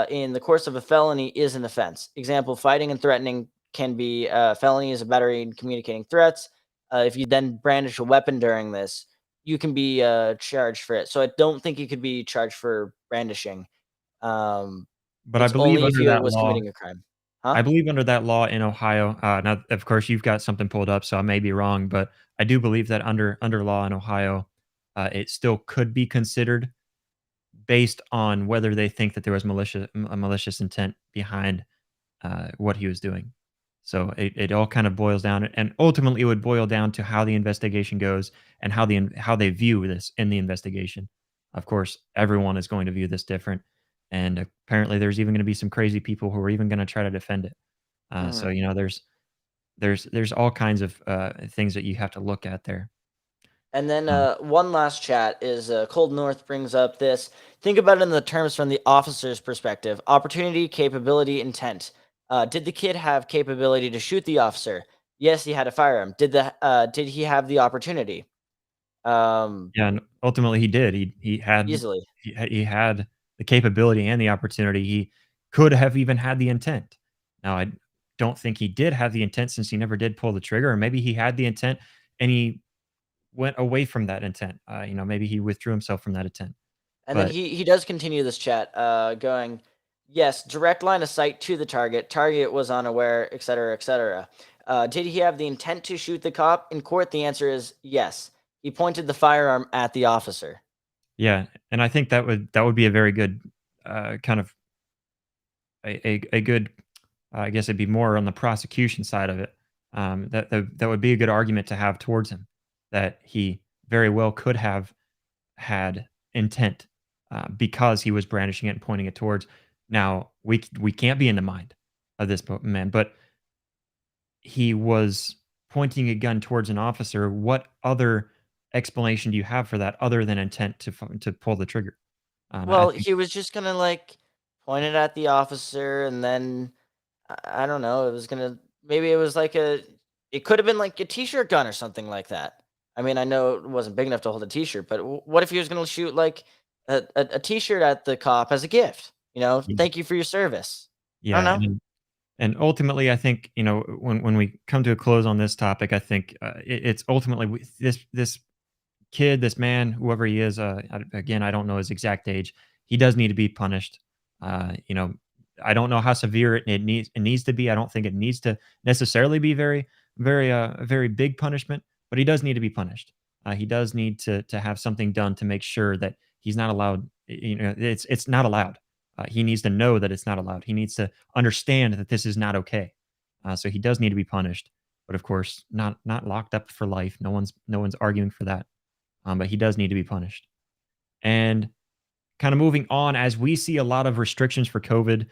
B: in the course of a felony is an offense. Example, fighting and threatening can be felony is a battery in communicating threats. If you then brandish a weapon during this, you can be charged for it. So I don't think you could be charged for brandishing.
A: But I
B: It's
A: believe
B: only if
A: under
B: you
A: that
B: was
A: law,
B: committing a crime. Huh?
A: I believe under that law in Ohio, now, of course, you've got something pulled up, so I may be wrong, but I do believe that under law in Ohio, it still could be considered based on whether they think that there was a malicious intent behind what he was doing. So it all kind of boils down, and ultimately it would boil down to how the investigation goes and how they view this in the investigation. Of course, everyone is going to view this different, and apparently there's even going to be some crazy people who are even going to try to defend it. So
B: Mhm.
A: there's all kinds of things that you have to look at there.
B: And then
A: Um,
B: one last chat is Cold North brings up this. Think about it in the terms from the officer's perspective: opportunity, capability, intent. Did the kid have capability to shoot the officer? Yes, he had a firearm. Did he have the opportunity? Um,
A: Yeah, and ultimately he did.
B: Easily.
A: He had the capability and the opportunity. He could have even had the intent. Now, I don't think he did have the intent since he never did pull the trigger, or maybe he had the intent and he went away from that intent. Maybe he withdrew himself from that intent.
B: And then
A: But
B: he does continue this chat, going, yes, direct line of sight to the target. Target was unaware, etc., etc. Did he have the intent to shoot the cop? In court, the answer is yes. He pointed the firearm at the officer.
A: yeah, and I think that would be a very good kind of a good I guess it'd be more on the prosecution side of it. That would be a good argument to have towards him that he very well could have had intent because he was brandishing it and pointing it towards. Now we can't be in the mind of this man, but he was pointing a gun towards an officer. What other explanation do you have for that other than intent to pull the trigger? I
B: Well,
A: think
B: he was just gonna like point it at the officer, and then I don't know. It was gonna maybe it was like a it could have been like a t-shirt gun or something like that. I mean, I know it wasn't big enough to hold a t-shirt, but what if he was gonna shoot like a t-shirt at the cop as a gift? You know, thank you for your service. I don't
A: yeah,
B: know.
A: and ultimately, I think when we come to a close on this topic, I think it's ultimately this kid, this man, whoever he is, again, I don't know his exact age. He does need to be punished. Uh, you know, I don't know how severe it needs to be. I don't think it needs to necessarily be very big punishment, but he does need to be punished. He does need to have something done to make sure that he's not allowed. It's not allowed. He needs to know that it's not allowed. He needs to understand that this is not okay. So he does need to be punished, but of course, not locked up for life. No one's arguing for that, but he does need to be punished. And kind of moving on, as we see a lot of restrictions for COVID,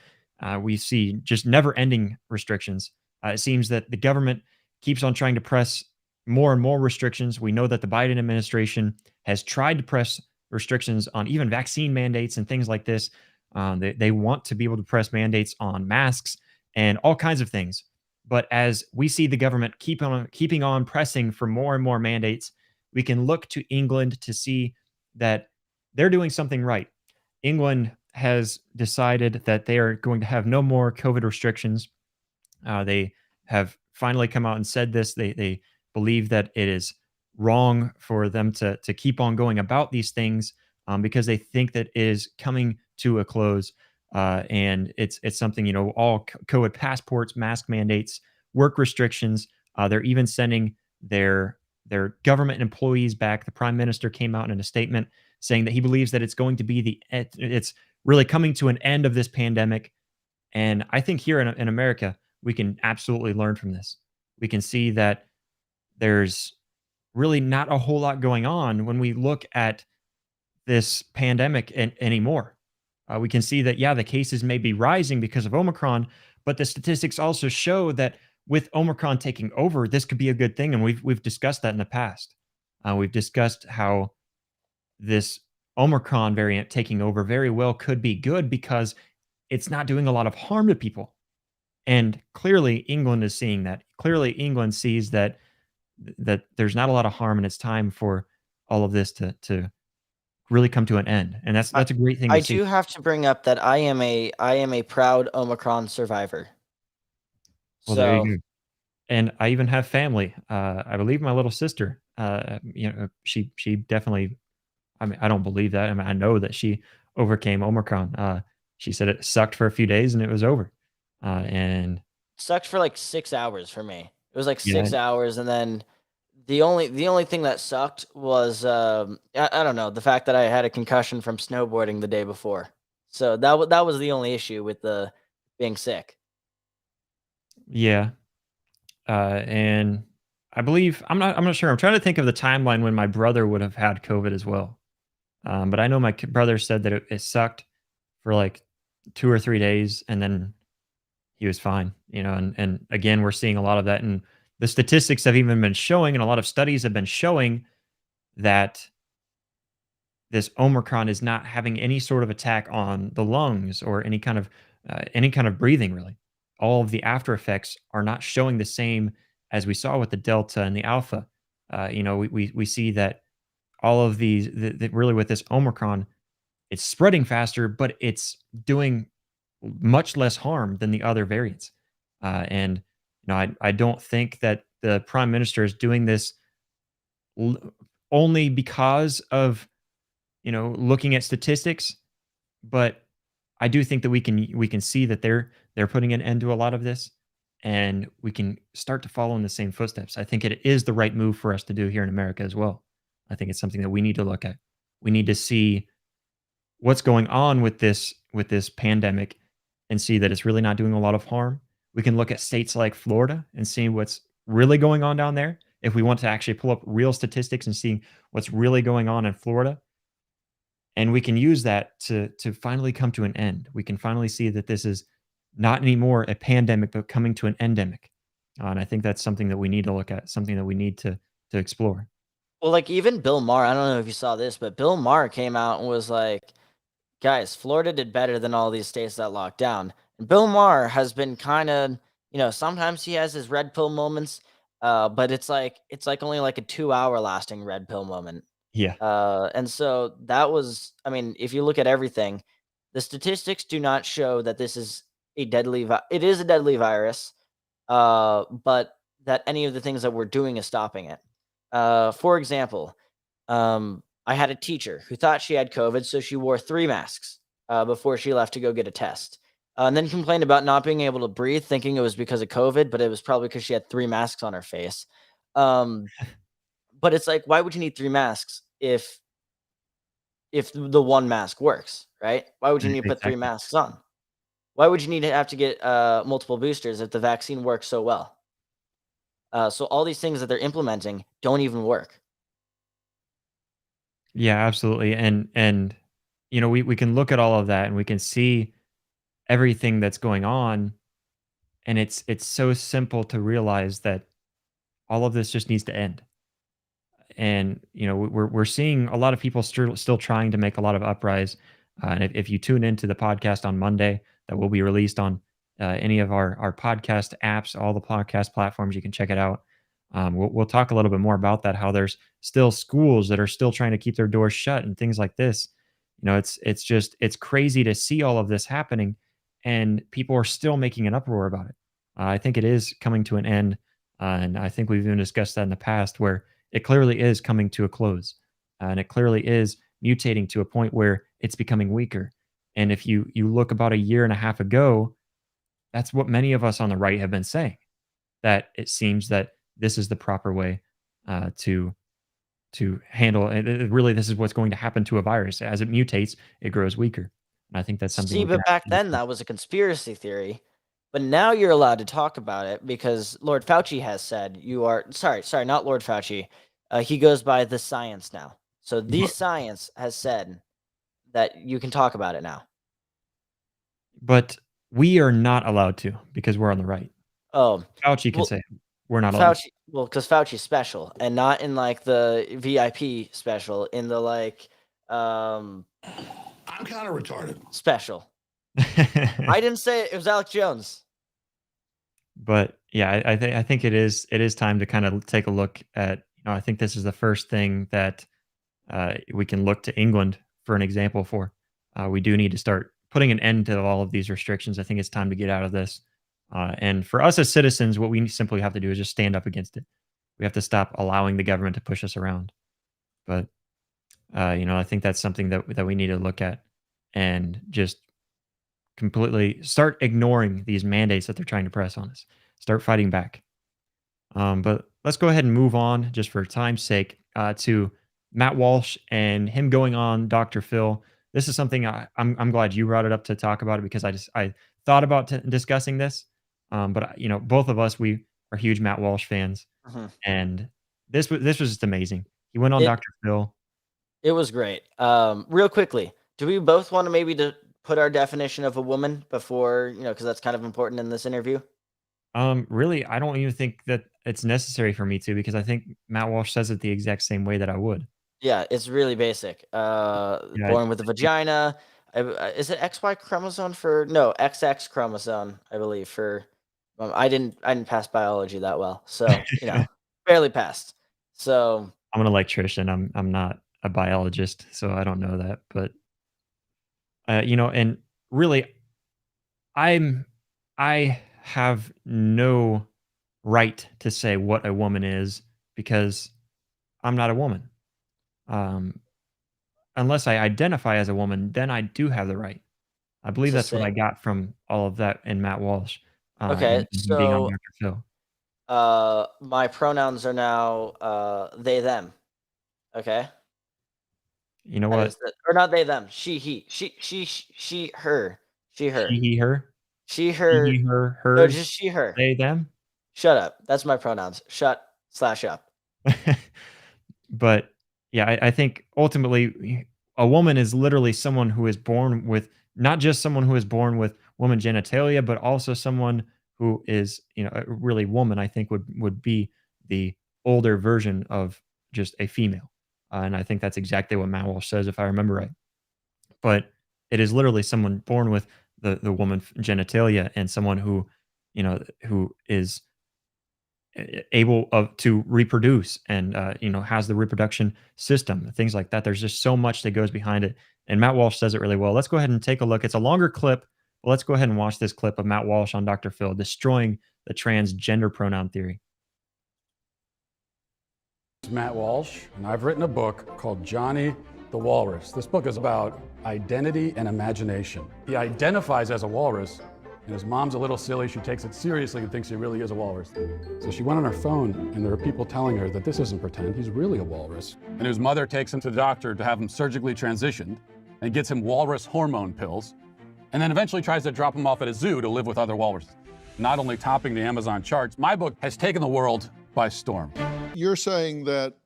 A: we see just never ending restrictions. It seems that the government keeps on trying to press more and more restrictions. We know that the Biden administration has tried to press restrictions on even vaccine mandates and things like this. They want to be able to press mandates on masks and all kinds of things. But as we see the government keeping on pressing for more and more mandates, we can look to England to see that they're doing something right. England has decided that they are going to have no more COVID restrictions. They have finally come out and said this. They believe that it is wrong for them to keep on going about these things because they think that it is coming to a close. And it's something, all COVID passports, mask mandates, work restrictions. They're even sending their government employees back. The prime minister came out in a statement saying that he believes that it's going to be it's really coming to an end of this pandemic. And I think here in America, we can absolutely learn from this. We can see that there's really not a whole lot going on when we look at this pandemic anymore. We can see that, yeah, the cases may be rising because of Omicron, but the statistics also show that with Omicron taking over, this could be a good thing. And we've discussed that in the past. We've discussed how this Omicron variant taking over very well could be good because it's not doing a lot of harm to people. And clearly England is seeing that. Clearly England sees that there's not a lot of harm and it's time for all of this to really come to an end. And that's
B: I,
A: that's a great thing to
B: I
A: see.
B: do have to bring up that I am a proud Omicron survivor.
A: Well, there
B: So
A: you go. And I even have family. I believe my little sister, she definitely, I mean, I don't believe that. I mean, I know that she overcame Omicron. She said it sucked for a few days and it was over. And
B: Sucked for like 6 hours for me. It was like
A: yeah,
B: 6 hours, and then the only thing that sucked was I don't know, the fact that I had a concussion from snowboarding the day before. So that was the only issue with the being sick.
A: yeah, and I believe I'm not sure. I'm trying to think of the timeline when my brother would have had COVID as well. But I know my brother said that it sucked for like 2 or 3 days, and then he was fine. And again, we're seeing a lot of that, and the statistics have even been showing, and a lot of studies have been showing that this Omicron is not having any sort of attack on the lungs or any kind of breathing really. All of the after effects are not showing the same as we saw with the Delta and the Alpha. We see that all of really with this Omicron, it's spreading faster, but it's doing much less harm than the other variants. And I don't think that the prime minister is doing this l- only because of looking at statistics, but I do think that we can see that they're putting an end to a lot of this, and we can start to follow in the same footsteps. I think it is the right move for us to do here in America as well. I think it's something that we need to look at. We need to see what's going on with this pandemic and see that it's really not doing a lot of harm. We can look at states like Florida and see what's really going on down there. If we want to actually pull up real statistics and see what's really going on in Florida, and we can use that to finally come to an end. We can finally see that this is not anymore a pandemic, but coming to an endemic. And I think that's something that we need to look at, something that we need to explore.
B: Well, like even Bill Maher, I don't know if you saw this, but Bill Maher came out and was like, guys, Florida did better than all these states that locked down. And Bill Maher has been kind of, sometimes he has his red pill moments, but it's like only like a 2 hour lasting red pill moment.
A: Yeah,
B: And so that was, I mean, if you look at everything, the statistics do not show that this is it is a deadly virus, but that any of the things that we're doing is stopping it. For example, I had a teacher who thought she had COVID, so she wore 3 masks before she left to go get a test. And then complained about not being able to breathe, thinking it was because of COVID, but it was probably because she had 3 masks on her face. Um, but it's like, why would you need 3 masks if the one mask works, right? Why would you need to put 3
A: exactly.
B: masks on? Why would you need to have to get multiple boosters if the vaccine works so well? So all these things that they're implementing don't even work.
A: Yeah, absolutely. And we can look at all of that and we can see everything that's going on, and it's so simple to realize that all of this just needs to end. And we're seeing a lot of people still trying to make a lot of uprise. And if you tune into the podcast on Monday, that will be released on any of our podcast apps, all the podcast platforms, you can check it out. We'll talk a little bit more about that. How there's still schools that are still trying to keep their doors shut and things like this. It's crazy to see all of this happening, and people are still making an uproar about it. I think it is coming to an end, and I think we've even discussed that in the past where it clearly is coming to a close, and it clearly is mutating to a point where it's becoming weaker. And if you look about a year and a half ago, that's what many of us on the right have been saying, that it seems that this is the proper way to handle it. Really, this is what's going to happen to a virus. As it mutates, it grows weaker. And I think that's something
B: See,
A: we can
B: but back
A: actually
B: then
A: discuss.
B: that was a conspiracy theory. But now you're allowed to talk about it because Lord Fauci has said you are sorry, not Lord Fauci. He goes by the science now. So the
A: But
B: science has said that you can talk about it now.
A: but we are not allowed to because we're on the right.
B: Oh,
A: Fauci can
B: well,
A: say it. We're not allowed.
B: Fauci, well, because Fauci's special and not in like the VIP special, in the like um
C: I'm kind of retarded.
B: special. I didn't say it, it was Alex Jones.
A: But yeah, I think it is time to kind of take a look at. I think this is the first thing that we can look to England for an example for. We do need to start putting an end to all of these restrictions. I think it's time to get out of this. And for us as citizens, what we simply have to do is just stand up against it. We have to stop allowing the government to push us around. But I think that's something that we need to look at and just completely start ignoring these mandates that they're trying to press on us. Start fighting back. But let's go ahead and move on, just for time's sake, to Matt Walsh and him going on Dr. Phil. This is something I'm glad you brought it up to talk about it, because I thought about discussing this, but both of us, we are huge Matt Walsh fans,
B: Mhm.
A: and this was just amazing. He went on
B: It
A: Dr. Phil.
B: it was great. Real quickly, do we both want to maybe to put our definition of a woman before, because that's kind of important in this interview?
A: Really, I don't even think that it's necessary for me to, because I think Matt Walsh says it the exact same way that I would.
B: Yeah, it's really basic.
A: Yeah,
B: Born with a vagina. Is it XY chromosome for no XX chromosome? I believe for. I didn't pass biology that well, so barely passed. So
A: I'm an electrician. I'm not a biologist, so I don't know that. But and really, I'm I have no right to say what a woman is, because I'm not a woman. Um, unless I identify as a woman, then I do have the right. I believe
B: to
A: that's what
B: say
A: I got from all of that in Matt Walsh,
B: okay,
A: and him being on
B: so
A: Dr. Phil.
B: my pronouns are now they them. Okay,
A: You know
B: that is
A: what?
B: or not they them. She he her she
A: She,
B: her
A: he, her.
B: she
A: She,
B: her.
A: he, her,
B: No,
A: hers,
B: just she her.
A: they, them.
B: Shut up. That's my pronouns. Shut/up.
A: But yeah, I think ultimately a woman is literally someone who is born with, not just someone who is born with woman genitalia, but also someone who is, really woman. I think would be the older version of just a female, and I think that's exactly what Matt Walsh says, if I remember right. But it is literally someone born with the woman genitalia, and someone who is able of to reproduce, and has the reproduction system, things like that. There's just so much that goes behind it, and Matt Walsh says it really well. Let's go ahead and take a look. It's a longer clip, but let's go ahead and watch this clip of Matt Walsh on Dr. Phil destroying the transgender pronoun theory.
D: Matt Walsh, and I've written a book called Johnny the Walrus. This book is about identity and imagination. He identifies as a walrus, and his mom's a little silly. She takes it seriously and thinks he really is a walrus. So she went on her phone, and there are people telling her that this isn't pretend, he's really a walrus. And his mother takes him to the doctor to have him surgically transitioned and gets him walrus hormone pills, and then eventually tries to drop him off at a zoo to live with other walruses. Not only topping the Amazon charts, my book has taken the world by storm.
E: You're saying that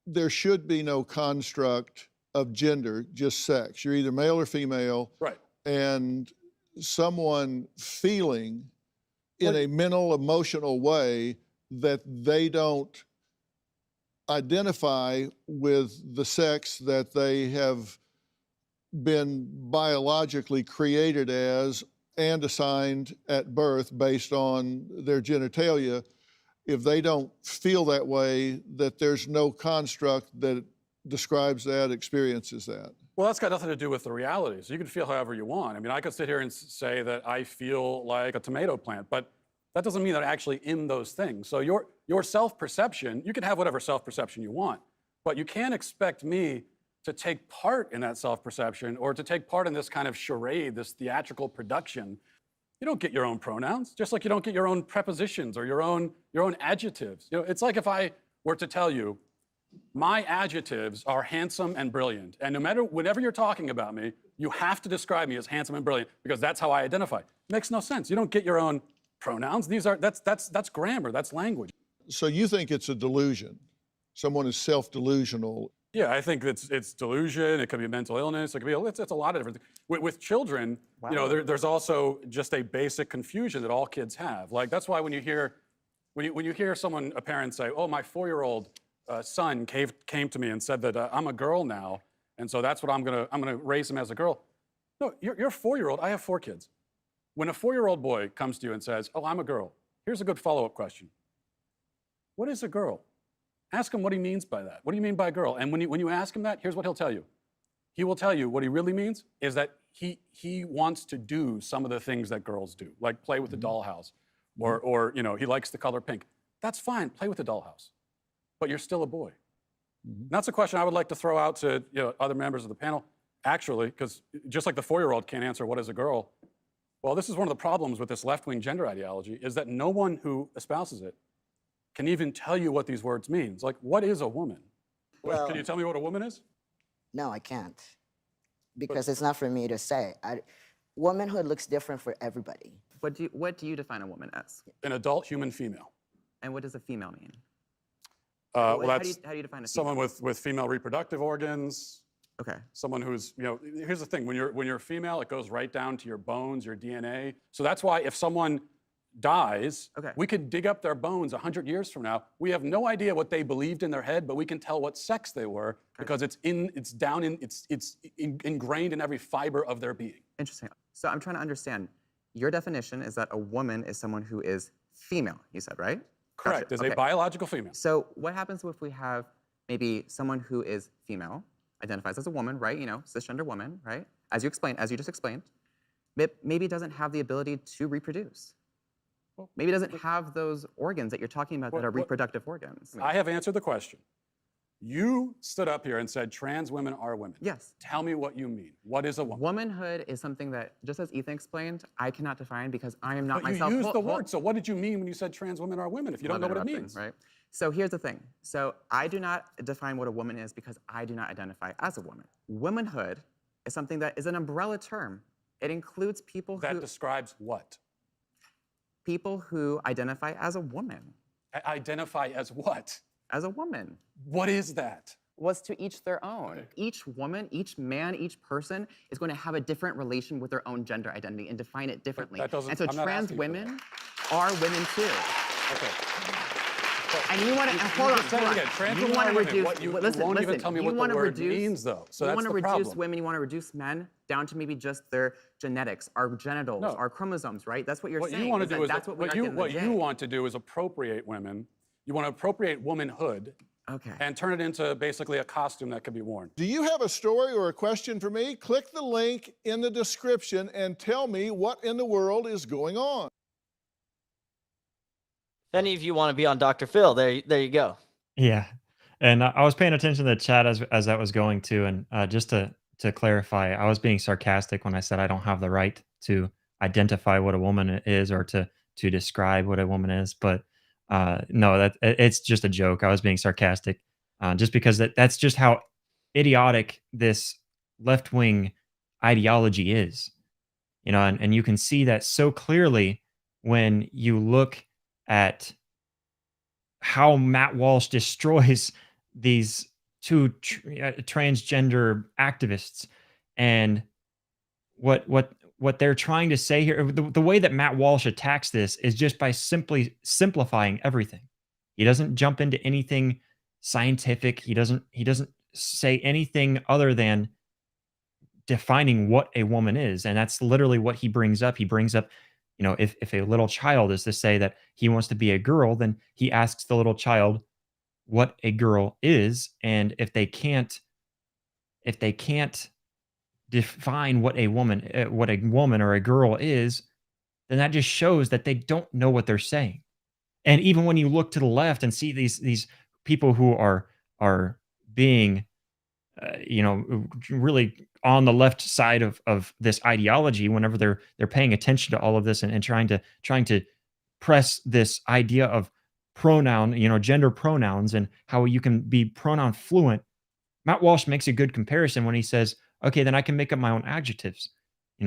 E: there should be no construct of gender, just sex. You're either male or female.
D: Right.
E: And someone feeling in a mental, emotional way that they don't identify with the sex that they have been biologically created as and assigned at birth based on their genitalia. If they don't feel that way, that there's no construct that describes that, experiences that.
D: Well, that's got nothing to do with the reality. So you can feel however you want. I mean, I could sit here and say that I feel like a tomato plant, but that doesn't mean that I'm actually in those things. So your self-perception, you can have whatever self-perception you want, but you can't expect me to take part in that self-perception or to take part in this kind of charade, this theatrical production. You don't get your own pronouns, just like you don't get your own prepositions or your own adjectives. It's like if I were to tell you, my adjectives are handsome and brilliant, and whenever you're talking about me, you have to describe me as handsome and brilliant because that's how I identify. It makes no sense. You don't get your own pronouns. That's grammar. That's language.
E: So you think it's a delusion? Someone is self-delusional.
D: Yeah, I think it's delusion. It could be mental illness. It could be it's a lot of different things. With children, there's also just a basic confusion that all kids have. Like that's why when you hear a parent say, "Oh, my 4-year-old son came to me and said that I'm a girl now, and so that's what I'm gonna raise him as a girl." No, you're a 4-year-old. I have 4 kids. When a 4-year-old boy comes to you and says, "Oh, I'm a girl," here's a good follow-up question. What is a girl? Ask him what he means by that. What do you mean by girl? And when you ask him that, here's what he'll tell you. He will tell you what he really means is that he wants to do some of the things that girls do, like play with the dollhouse, or he likes the color pink. That's fine. Play with the dollhouse, but you're still a boy. And that's a question I would like to throw out to other members of the panel. actually, because just like the 4-year-old can't answer what is a girl, well, this is one of the problems with this left-wing gender ideology, is that no one who espouses it can even tell you what these words mean. Like, what is a woman?
F: Well-
D: Can you tell me what a woman is?
F: No, I can't. Because it's not for me to say. Womanhood looks different for everybody.
G: What do you define a woman as?
D: An adult human female.
G: And what does a female mean?
D: Well,
G: how
D: that's
G: do you define a female?
D: someone with female reproductive organs,
G: Okay.
D: someone who's, here's the thing, when you're female, it goes right down to your bones, your DNA. So that's why if someone dies,
G: Okay.
D: we could dig up their bones 100 years from now. We have no idea what they believed in their head, but we can tell what sex they were because it's ingrained in every fiber of their being.
G: Interesting. So I'm trying to understand. Your definition is that a woman is someone who is female, you said, right?
D: Correct.
G: Gotcha.
D: Is a biological female.
G: So what happens if we have maybe someone who is female, identifies as a woman, right? Cisgender woman, right? As you just explained, maybe doesn't have the ability to reproduce. Maybe doesn't have those organs that you're talking about that are reproductive organs.
D: I have answered the question. You stood up here and said trans women are women.
G: Yes.
D: Tell me what you mean. What is a woman?
G: Womanhood is something that, just as Ethan explained, I cannot define because I am not
D: But
G: myself.
D: you used the word, so what did you mean when you said trans women are women if you don't know what it means?
G: Right? So here's the thing. So I do not define what a woman is because I do not identify as a woman. Womanhood is something that is an umbrella term. It includes people
D: That describes what?
G: People who identify as a woman.
D: Identify as what?
G: As a woman.
D: What is that?
G: Was to each their own. Each woman, each man, each person is going to have a different relation with their own gender identity and define it differently.
D: That doesn't-
G: And so
D: I'm not
G: trans
D: asking for
G: women are women too.
D: Okay.
G: And you want to hold on.
D: Trans
G: You
D: women
G: want
D: are
G: to
D: women.
G: reduce.
D: What you
G: listen,
D: won't even
G: listen,
D: tell me
G: you
D: what the
G: wanna
D: word
G: reduce,
D: means, though. So
G: you
D: that's
G: want to
D: the
G: reduce
D: problem.
G: women. You want to reduce men down to maybe just their genetics, our genitals,
D: No.
G: our chromosomes, right? That's what you're
D: What
G: saying.
D: you want to
G: is
D: do
G: that
D: is
G: that's what we
D: what
G: are
D: you
G: at the end of
D: what
G: the
D: you
G: day.
D: want to do is appropriate women. You want to appropriate womanhood
G: Okay.
D: and turn it into basically a costume that can be worn.
E: Do you have a story or a question for me? Click the link in the description and tell me what in the world is going on.
B: If any of you want to be on Dr. Phil, there you go.
A: Yeah. And I was paying attention to the chat as that was going to, and just to clarify, I was being sarcastic when I said I don't have the right to identify what a woman is or to describe what a woman is. But no, it's just a joke. I was being sarcastic, just because that's just how idiotic this left wing ideology is. And you can see that so clearly when you look at how Matt Walsh destroys these two transgender activists, and what they're trying to say here. The way that Matt Walsh attacks this is just by simply simplifying everything. He doesn't jump into anything scientific. He doesn't say anything other than defining what a woman is, and that's literally what he brings up. He brings up, if a little child is to say that he wants to be a girl, then he asks the little child what a girl is, and if they can't define what a woman or a girl is, then that just shows that they don't know what they're saying. And even when you look to the left and see these people who are being really on the left side of this ideology, whenever they're paying attention to all of this and trying to press this idea of pronoun, gender pronouns and how you can be pronoun fluent, Matt Walsh makes a good comparison when he says, okay, then I can make up my own adjectives.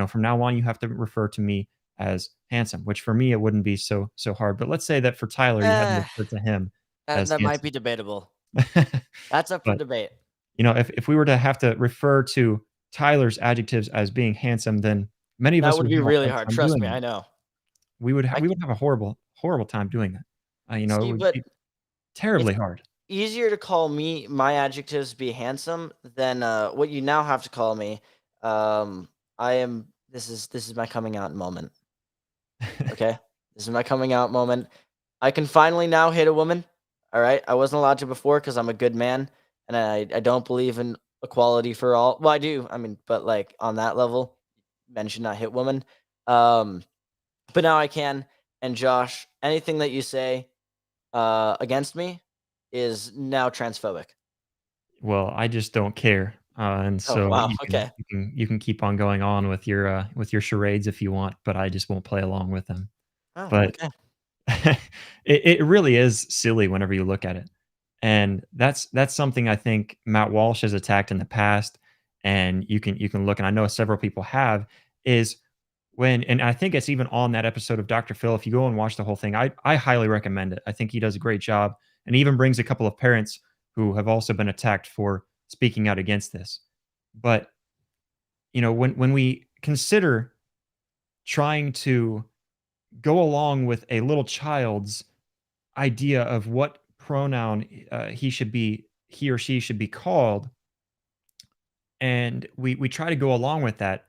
A: From now on, you have to refer to me as handsome, which for me, it wouldn't be so hard. But let's say that for Tyler, you had to refer to him as
B: That might
A: handsome.
B: be debatable. That's up for
A: But,
B: debate.
A: if we were to have to refer to Tyler's adjectives as being handsome, then many of
B: That
A: us
B: would be
A: have a
B: really
A: hard
B: hard.
A: time
B: Trust
A: doing
B: me,
A: that.
B: I know.
A: We would have a horrible time doing that. It
B: See,
A: would
B: but
A: be terribly hard.
B: Easier to call me my adjectives be handsome than what you now have to call me. This is my coming out moment. Okay? This is my coming out moment. I can finally now hit a woman. All right? I wasn't allowed to before because I'm a good man and I don't believe in equality for all. Well, I do. I mean, but like on that level, men should not hit women. But now I can. And Josh, anything that you say against me is now transphobic.
A: Well, I just don't care. and
B: Oh,
A: so
B: wow.
A: you can
B: Okay.
A: you can keep on going on with your charades if you want, but I just won't play along with them.
B: Oh,
A: But
B: okay.
A: it really is silly whenever you look at it. And that's something I think Matt Walsh has attacked in the past, and you can look, and I know several people have, is when and I think it's even on that episode of Dr. Phil. If you go and watch the whole thing, I highly recommend it. I think he does a great job, and he even brings a couple of parents who have also been attacked for speaking out against this. But, when we consider trying to go along with a little child's idea of what pronoun he or she should be called, and we try to go along with that,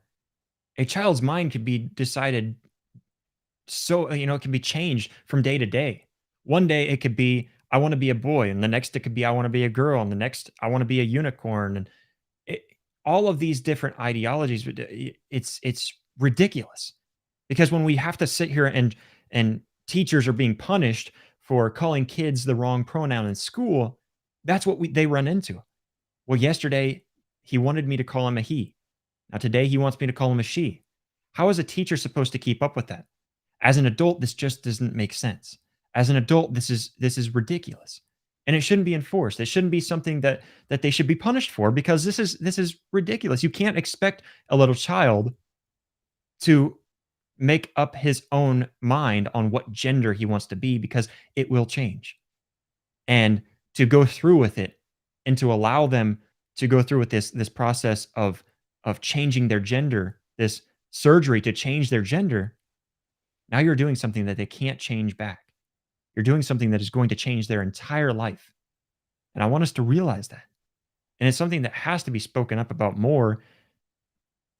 A: a child's mind could be decided so it can be changed from day to day. One day it could be I want to be a boy, and the next it could be I want to be a girl, and the next I want to be a unicorn, and it, all of these different ideologies. It's ridiculous because when we have to sit here and teachers are being punished for calling kids the wrong pronoun in school, that's what they run into. Well, yesterday he wanted me to call him a he. Now today he wants me to call him a she. How is a teacher supposed to keep up with that? As an adult, this just doesn't make sense. As an adult, this is ridiculous. And it shouldn't be enforced. It shouldn't be something that they should be punished for because this is ridiculous. You can't expect a little child to make up his own mind on what gender he wants to be because it will change. And to go through with it and to allow them to go through with this process of changing their gender, this surgery to change their gender, now you're doing something that they can't change back. You're doing something that is going to change their entire life. And I want us to realize that. And it's something that has to be spoken up about more.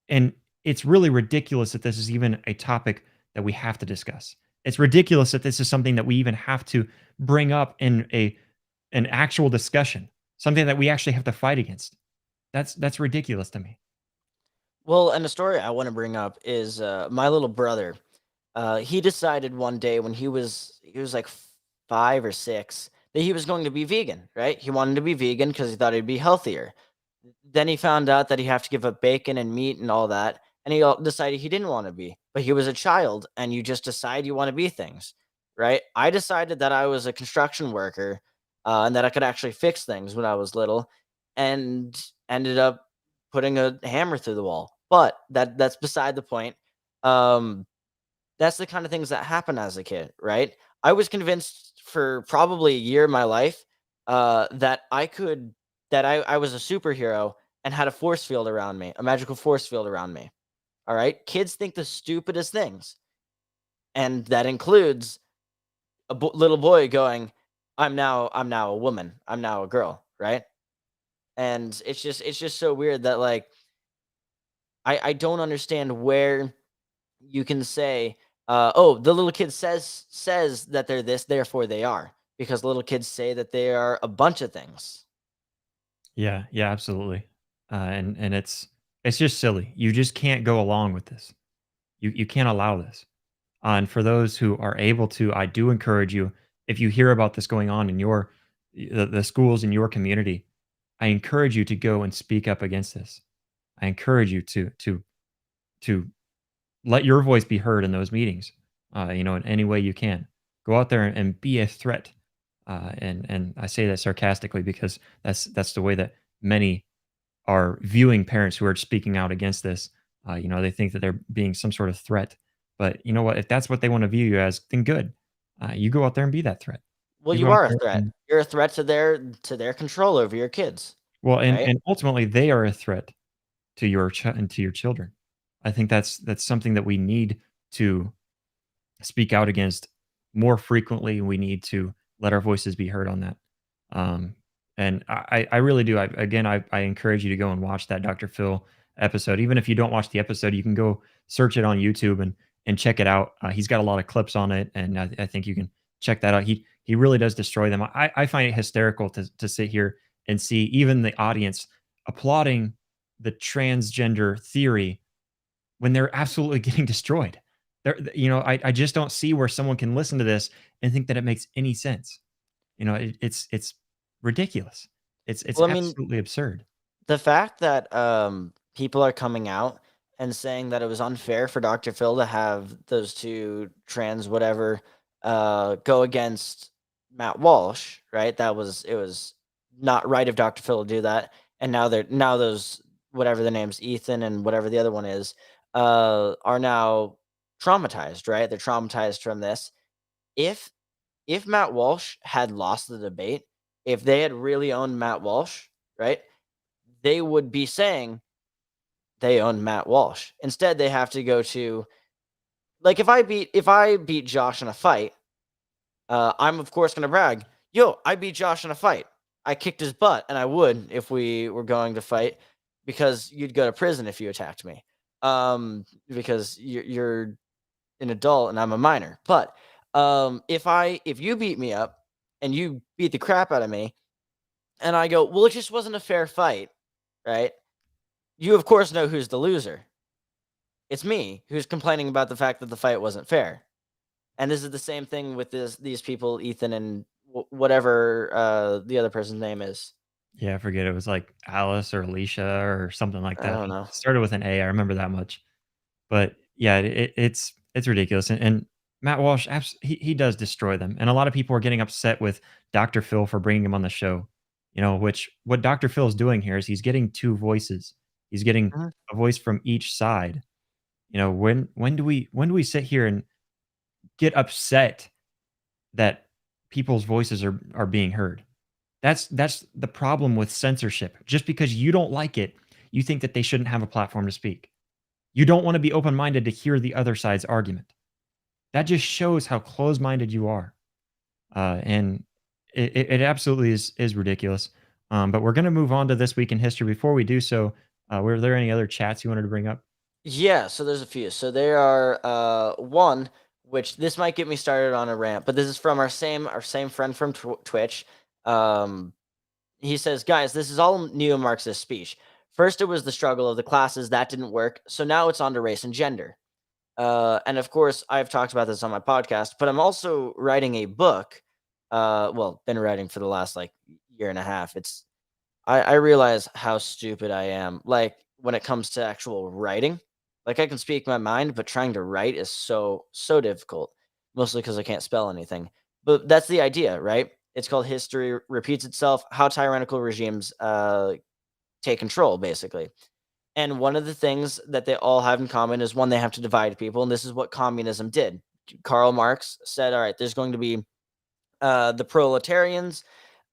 A: And it's really ridiculous that this is even a topic that we have to discuss. It's ridiculous that this is something that we even have to bring up in an actual discussion, something that we actually have to fight against. That's ridiculous to me.
B: Well, and the story I want to bring up is my little brother. He decided one day when he was like 5 or 6 that he was going to be vegan. Right? He wanted to be vegan because he thought he'd be healthier. Then he found out that he have to give up bacon and meat and all that, and decided he didn't want to be. But he was a child, and you just decide you want to be things, right? I decided that I was a construction worker, and that I could actually fix things when I was little, and ended up putting a hammer through the wall. But that's beside the point. Um, that's the kind of things that happen as a kid, right? I was convinced for probably a year of my life that I was a superhero and had a force field around me, a magical force field around me. All right. Kids think the stupidest things. And that includes a little boy going, I'm now a woman. I'm now a girl. Right. And it's just so weird that like, I don't understand where you can say, "Oh, the little kid says that they're this, therefore they are," because little kids say that they are a bunch of things.
A: Yeah, yeah, absolutely. And it's just silly. You just can't go along with this. You can't allow this. And for those who are able to, I do encourage you, if you hear about this going on in the schools in your community, I encourage you to go and speak up against this. I encourage you to let your voice be heard in those meetings. In any way you can. Go out there and be a threat. And I say that sarcastically because that's the way that many are viewing parents who are speaking out against this. They think that they're being some sort of threat. But you know what? If that's what they want to view you as, then good. You go out there and be that threat.
B: Well,
A: You go
B: you
A: out
B: are a
A: there
B: threat.
A: and
B: You're a threat to their control over your kids,
A: well, and
B: right?
A: and ultimately they are a threat and to your children. I think that's something that we need to speak out against more frequently. We need to let our voices be heard on that. Um, and I really do. I encourage you to go and watch that Dr. Phil episode. Even if you don't watch the episode, you can go search it on YouTube and check it out. He's got a lot of clips on it, and I think you can check that out. He really does destroy them. I find it hysterical to sit here and see even the audience applauding the transgender theory when they're absolutely getting destroyed. I just don't see where someone can listen to this and think that it makes any sense. It's ridiculous. It's
B: Well, I mean,
A: absolutely absurd.
B: The fact that people are coming out and saying that it was unfair for Dr. Phil to have those two trans whatever go against Matt Walsh, right? It was not right of Dr. Phil to do that. And now those whatever the names Ethan and whatever the other one is are now traumatized, right? They're traumatized from this. If if Matt Walsh had lost the debate, if they had really owned Matt Walsh, right? They would be saying they own Matt Walsh. Instead, they have to go to like if I beat Josh in a fight, I'm of course gonna brag. Yo, I beat Josh in a fight. I kicked his butt, and I would if we were going to fight, because you'd go to prison if you attacked me. Because you're an adult and I'm a minor. But if you beat me up and you beat the crap out of me, and I go, well, it just wasn't a fair fight, right? You of course know who's the loser. It's me who's complaining about the fact that the fight wasn't fair. And this is the same thing with these people, Ethan and whatever the other person's name is.
A: Yeah, I forget. It was like Alice or Alicia or something like
B: I
A: that.
B: don't
A: It
B: know.
A: started with an A. I remember that much. But yeah, it's ridiculous. And Matt Walsh, he does destroy them. And a lot of people are getting upset with Dr. Phil for bringing him on the show. Which what Dr. Phil is doing here is he's getting two voices. He's getting
B: Mhm.
A: a voice from each side. When do we sit here and get upset that people's voices are being heard? That's the problem with censorship. Just because you don't like it, you think that they shouldn't have a platform to speak. You don't want to be open-minded to hear the other side's argument. That just shows how closed-minded you are. And it absolutely is ridiculous. But we're gonna move on to this week in history. Before we do so, were there any other chats you wanted to bring up?
B: Yeah, so there's a few. So there are one which this might get me started on a rant, but this is from our same friend from Twitch. Um, he says, "Guys, this is all neo-Marxist speech. First, it was the struggle of the classes that didn't work, so now it's on to race and gender." And of course, I've talked about this on my podcast, but I'm also writing a book. Well, been writing for the last like year and a half. I realize how stupid I am. Like when it comes to actual writing, like I can speak my mind, but trying to write is so difficult. Mostly because I can't spell anything. But that's the idea, right? It's called history repeats itself. How tyrannical regimes take control, basically. And one of the things that they all have in common is one, they have to divide people, and this is what communism did. Karl Marx said, "All right, there's going to be the proletarians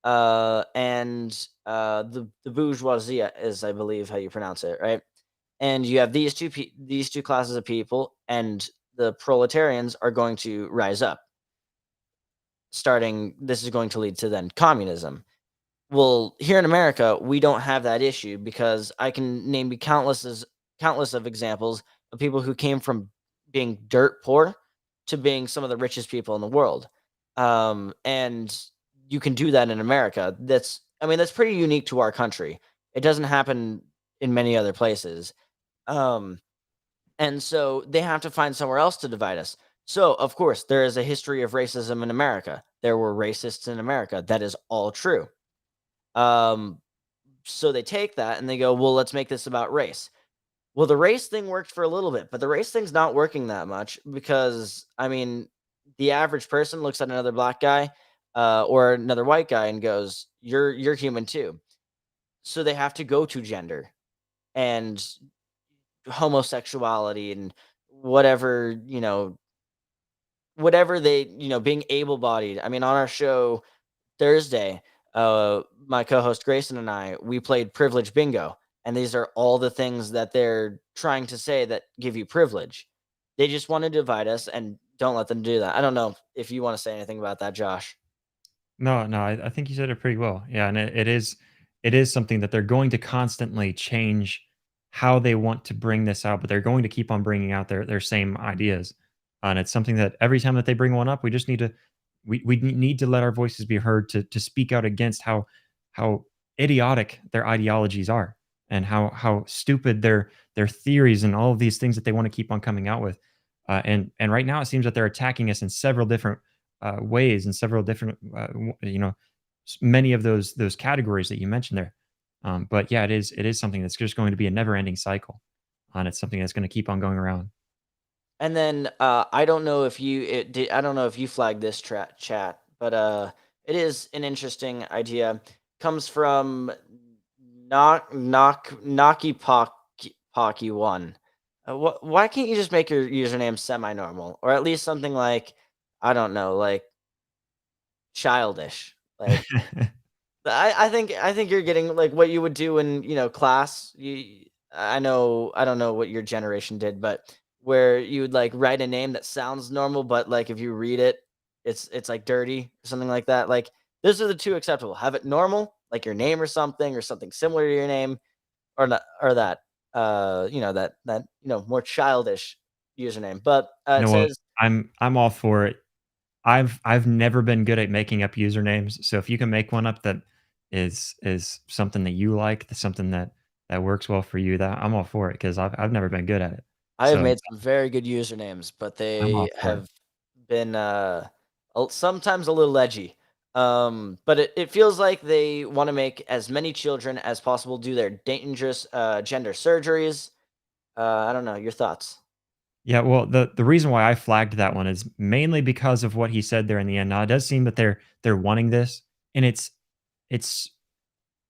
B: and the bourgeoisie is, I believe, how you pronounce it, right? And you have these two classes of people, and the proletarians are going to rise up. Starting, this is going to lead to then communism. Well, here in America, we don't have that issue because I can name you countless of examples of people who came from being dirt poor to being some of the richest people in the world. And you can do that in America. I mean, that's pretty unique to our country. It doesn't happen in many other places. Um, and so they have to find somewhere else to divide us. So, of course, there is a history of racism in America. There were racists in America. That is all true. Um, so they take that and they go, well, let's make this about race. Well, the race thing worked for a little bit, but the race thing's not working that much because, I mean, the average person looks at another black guy or another white guy and goes, "You're human too." So they have to go to gender and homosexuality and whatever whatever they being able-bodied. I mean, on our show Thursday, my co-host Grayson and we played privilege bingo, and these are all the things that they're trying to say that give you privilege. They just want to divide us, and don't let them do that. I don't know if you want to say anything about that, Josh.
A: No, no, I think you said it pretty well. Yeah, and it is something that they're going to constantly change how they want to bring this out, but they're going to keep on bringing out their same ideas, and it's something that every time that they bring one up, we just need to let our voices be heard to speak out against how idiotic their ideologies are and how stupid their theories and all of these things that they want to keep on coming out with, and right now it seems that they're attacking us in several different ways and several different, many of those categories that you mentioned there. But yeah, it is something that's just going to be a never ending cycle, and it's something that's going to keep on going around.
B: And then I don't know if I don't know if you flagged this chat, but it is an interesting idea. Comes from Knocky Pocky one. Why can't you just make your username semi-normal, or at least something like, I don't know, like childish? Like I think you're getting like what you would do in, class. I don't know what your generation did, but where you would like write a name that sounds normal, but like if you read it, it's like dirty or something like that. Like those are the two acceptable. Have it normal, like your name or something similar to your name, or not, or that more childish username. But
A: You
B: it
A: know what?
B: says
A: I'm all for it. I've never been good at making up usernames, so if you can make one up that is something that you like, that's something that works well for you, that I'm all for it because I've never been good at it.
B: I have
A: So
B: made some very good usernames, but
A: I'm all
B: they
A: for it.
B: have been sometimes a little edgy. But it feels like they want to make as many children as possible do their dangerous gender surgeries. I don't know. Your thoughts?
A: Yeah, well, the reason why I flagged that one is mainly because of what he said there in the end. Now, it does seem that they're wanting this, and it's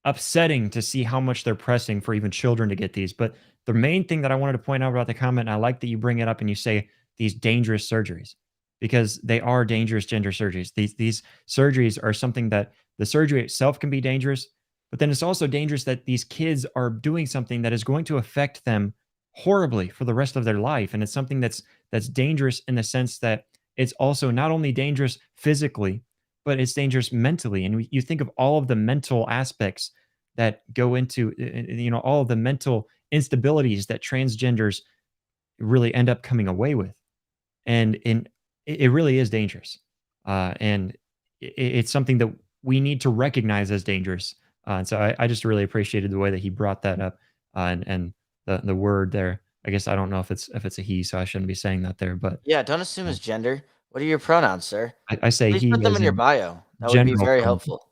A: upsetting to see how much they're pressing for even children to get these. But the main thing that I wanted to point out about the comment, and I like that you bring it up and you say these dangerous surgeries because they are dangerous gender surgeries. These surgeries are something that the surgery itself can be dangerous, but then it's also dangerous that these kids are doing something that is going to affect them horribly for the rest of their life. And it's something that's dangerous in the sense that it's also not only dangerous physically, but it's dangerous mentally. And you think of all of the mental aspects that go into all of the mental instabilities that transgenders really end up coming away with, and it really is dangerous, and it's something that we need to recognize as dangerous. And so I just really appreciated the way that he brought that up, and the word there. I guess I don't know if it's a he, so I shouldn't be saying that there, but
B: Yeah. Don't assume
A: uh,
B: his gender. What are your pronouns, sir?
A: I say
B: Please put
A: he
B: them
A: as
B: in your
A: in
B: bio. That would be
A: general
B: very
A: pronoun,
B: helpful.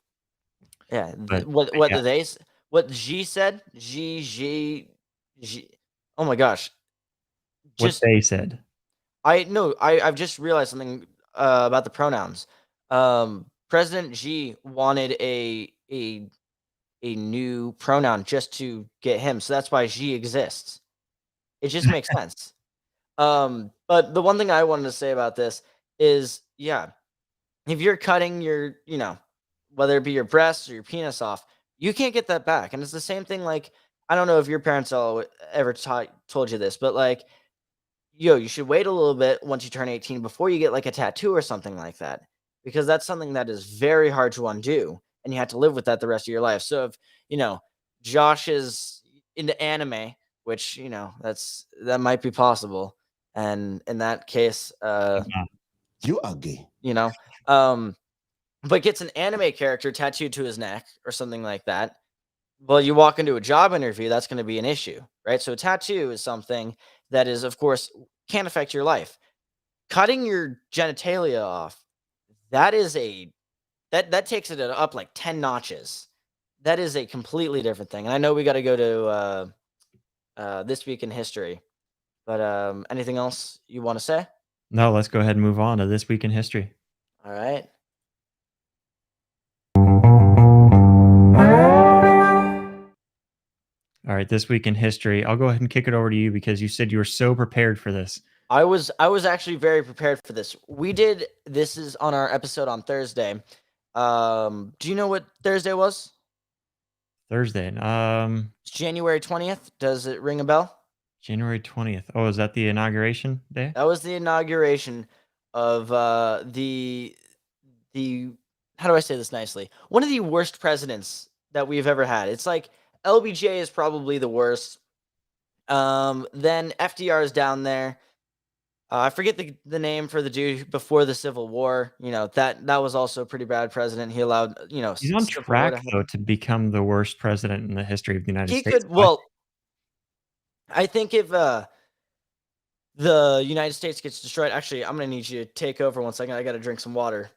B: Yeah.
A: but
B: What
A: yeah,
B: what G said? G. Oh my gosh.
A: what
B: Just
A: they said.
B: I no, I've just realized something about the pronouns. President Xi wanted a new pronoun just to get him, so that's why Xi exists. It just makes sense. But the one thing I wanted to say about this is, yeah, if you're cutting your, whether it be your breasts or your penis off, you can't get that back. And it's the same thing. Like, I don't know if your parents all ever told you this, but like, you should wait a little bit once you turn 18 before you get like a tattoo or something like that, because that's something that is very hard to undo and you have to live with that the rest of your life. So if, you know, Josh is into anime, which, that might be possible. And in that case,
C: You are gay.
B: you know, um, but gets an anime character tattooed to his neck or something like that. Well, you walk into a job interview, that's going to be an issue, right? So a tattoo is something that is, of course, can affect your life. Cutting your genitalia off, that is that takes it up like 10 notches. That is a completely different thing. And I know we got to go to this week in history, but anything else you want to say?
A: No, let's go ahead and move on to this week in history.
B: All right.
A: All right, this week in history, I'll go ahead and kick it over to you because you said you were so prepared for this.
B: I was actually very prepared for this. This is on our episode on Thursday. Do you know what Thursday was?
A: Thursday,
B: It's January 20th. Does it ring a bell?
A: January 20th. Oh, is that the inauguration day?
B: That was the inauguration of the how do I say this nicely? One of the worst presidents that we've ever had. It's like LBJ is probably the worst. Then FDR is down there. I forget the name for the dude before the Civil War. That was also a pretty bad president. He allowed
A: He's on
B: Civil War to
A: track, though,
B: happen.
A: to become the worst president in the history of the United
B: He
A: States.
B: could well. I think if the United States gets destroyed, actually, I'm gonna need you to take over 1 second. I got to drink some water.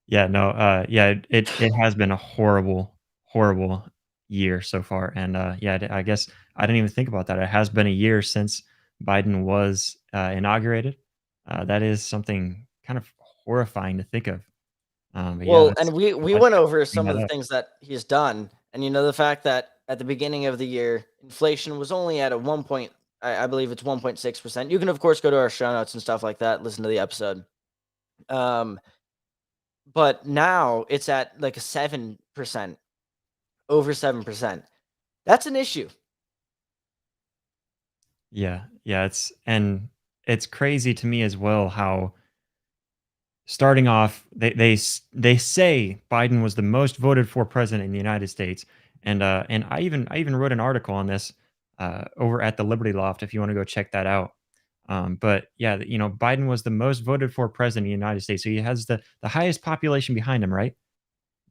A: Yeah, no, yeah, it has been a horrible, horrible year so far. And yeah, I guess I didn't even think about that. It has been a year since Biden was inaugurated. That is something kind of horrifying to think of. But yeah,
B: Well,
A: that's
B: and we
A: glad
B: went
A: you
B: over
A: bring
B: some of
A: that
B: the
A: up.
B: things that he's done, and the fact that at the beginning of the year, inflation was only at a 1 point, I believe it's 1.6%. You can of course go to our show notes and stuff like that, listen to the episode. Um, but now it's at like a 7%, over 7%. That's an issue.
A: Yeah, yeah, it's crazy to me as well how starting off they say Biden was the most voted for president in the United States, and I even wrote an article on this over at the Liberty Loft if you want to go check that out. But yeah, Biden was the most voted for president in the United States, so he has the highest population behind him, right?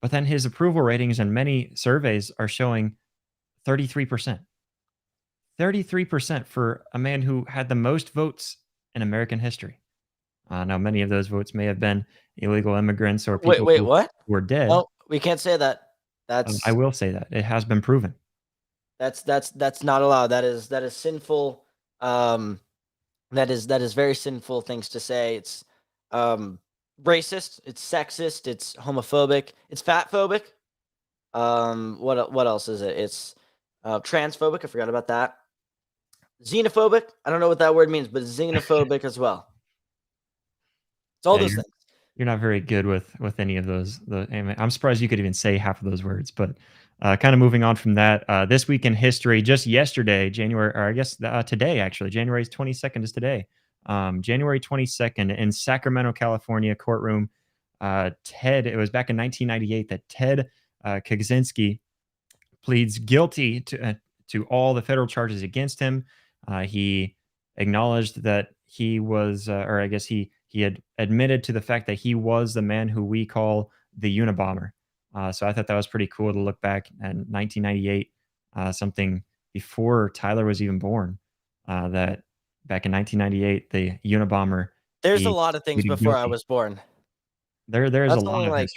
A: But then his approval ratings in many surveys are showing 33%. 33% for a man who had the most votes in American history. Now, many of those votes may have been illegal immigrants or
B: Wait,
A: people
B: wait,
A: who
B: what?
A: were dead.
B: No, we can't say that.
A: I
B: That's
A: will say that it has been proven.
B: that's not allowed. That is sinful. Um, that is very sinful things to say. It's um racist, it's sexist, it's homophobic, it's fatphobic. What else is it? It's transphobic. I forgot about that. Xenophobic. I don't know what that word means, but xenophobic as well. It's all
A: Yeah,
B: those
A: you're
B: things.
A: you're not very good with any of those. I'm surprised you could even say half of those words. But kind of moving on from that, this week in history, just yesterday, January, or I guess today actually, January 22nd is today. January 22nd in Sacramento, California, courtroom. It was back in 1998 that Ted Kaczynski pleads guilty to all the federal charges against him. He acknowledged that he was, or I guess he had admitted to the fact that he was the man who we call the Unabomber. So I thought that was pretty cool to look back at 1998, something before Tyler was even born. That back in 1998, the Unabomber
B: There's a
A: he
B: lot of things
A: pleaded
B: before I
A: guilty.
B: was born.
A: There's a
B: That's
A: lot
B: only
A: of
B: like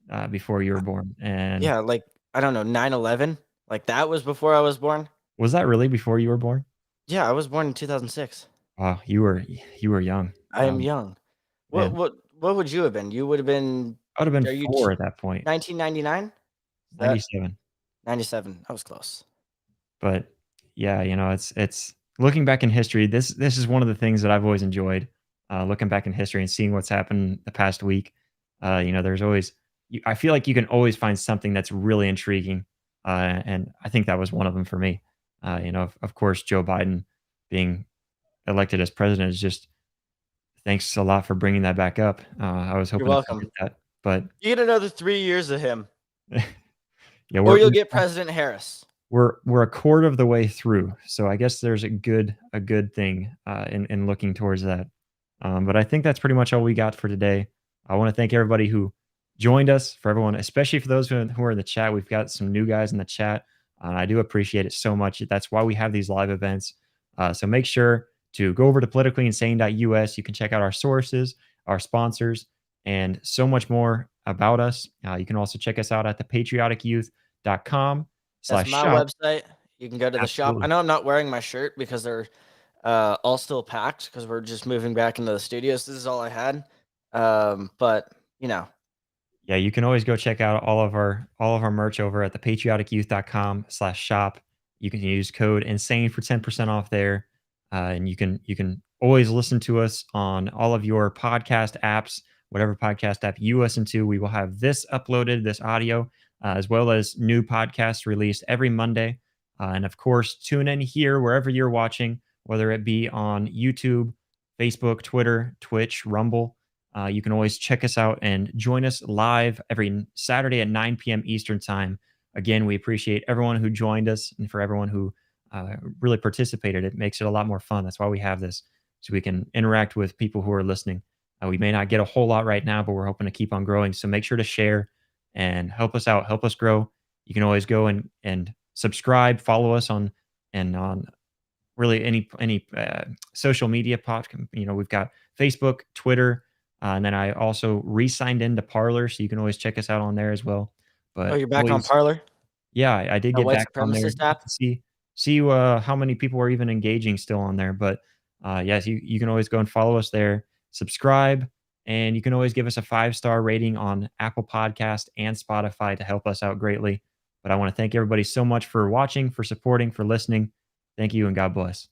A: history before you were born, and
B: yeah, like I don't know, 9/11. Like that was before I was born.
A: was that really before you were born?
B: Yeah, I was born in 2006.
A: Wow, you were young.
B: I am young. What
A: Man,
B: what what would you have been? You would have been
A: I would have been
B: are you
A: 4 at that point,
B: 1999? That
A: 97.
B: 97. I was close.
A: But, yeah, it's looking back in history, this is one of the things that I've always enjoyed, looking back in history and seeing what's happened the past week. There's always I feel like you can always find something that's really intriguing, and I think that was one of them for me. Of course, Joe Biden being elected as president is just thanks a lot for bringing that back up. I was
B: You're
A: hoping to forget
B: welcome.
A: that, but
B: You get another 3 years of him,
A: yeah,
B: or
A: we're
B: you'll
A: we're
B: get President Harris.
A: we're a quarter of the way through, so I guess there's a good thing in looking towards that. But I think that's pretty much all we got for today. I want to thank everybody who joined us. For everyone, especially for those who are in the chat, we've got some new guys in the chat. I do appreciate it so much. That's why we have these live events. So make sure to go over to politicallyinsane.us. You can check out our sources, our sponsors, and so much more about us. You can also check us out at thepatrioticyouth.com
B: That's
A: slash
B: my
A: shop.
B: website. You can go to the shop. I
A: Absolutely.
B: know I'm not wearing my shirt because they're all still packed because we're just moving back into the studios. This is all I had. But you know,
A: Yeah, you can always go check out all of our merch over at thepatrioticyouth.com/shop. You can use code insane for 10% off there. And you can always listen to us on all of your podcast apps, whatever podcast app you listen to. We will have this uploaded, this audio, as well as new podcasts released every Monday. And of course, tune in here wherever you're watching, whether it be on YouTube, Facebook, Twitter, Twitch, Rumble. You can always check us out and join us live every Saturday at 9 p.m. Eastern Time. Again, we appreciate everyone who joined us and for everyone who really participated. It makes it a lot more fun. That's why we have this, so we can interact with people who are listening. We may not get a whole lot right now, but we're hoping to keep on growing. So make sure to share and help us out, help us grow. You can always go and subscribe, follow us on really any social media we've got Facebook, Twitter, and then I also re-signed into Parlor, so you can always check us out on there as well.
B: oh,
A: But
B: you're back on
A: always,
B: Parlor.
A: Yeah, I did
B: A
A: get
B: white
A: back on there
B: supremacist app?
A: to see how many people are even engaging still on there. But yes, you can always go and follow us there, subscribe, and you can always give us a 5-star rating on Apple Podcast and Spotify to help us out greatly. But I want to thank everybody so much for watching, for supporting, for listening. Thank you, and God bless.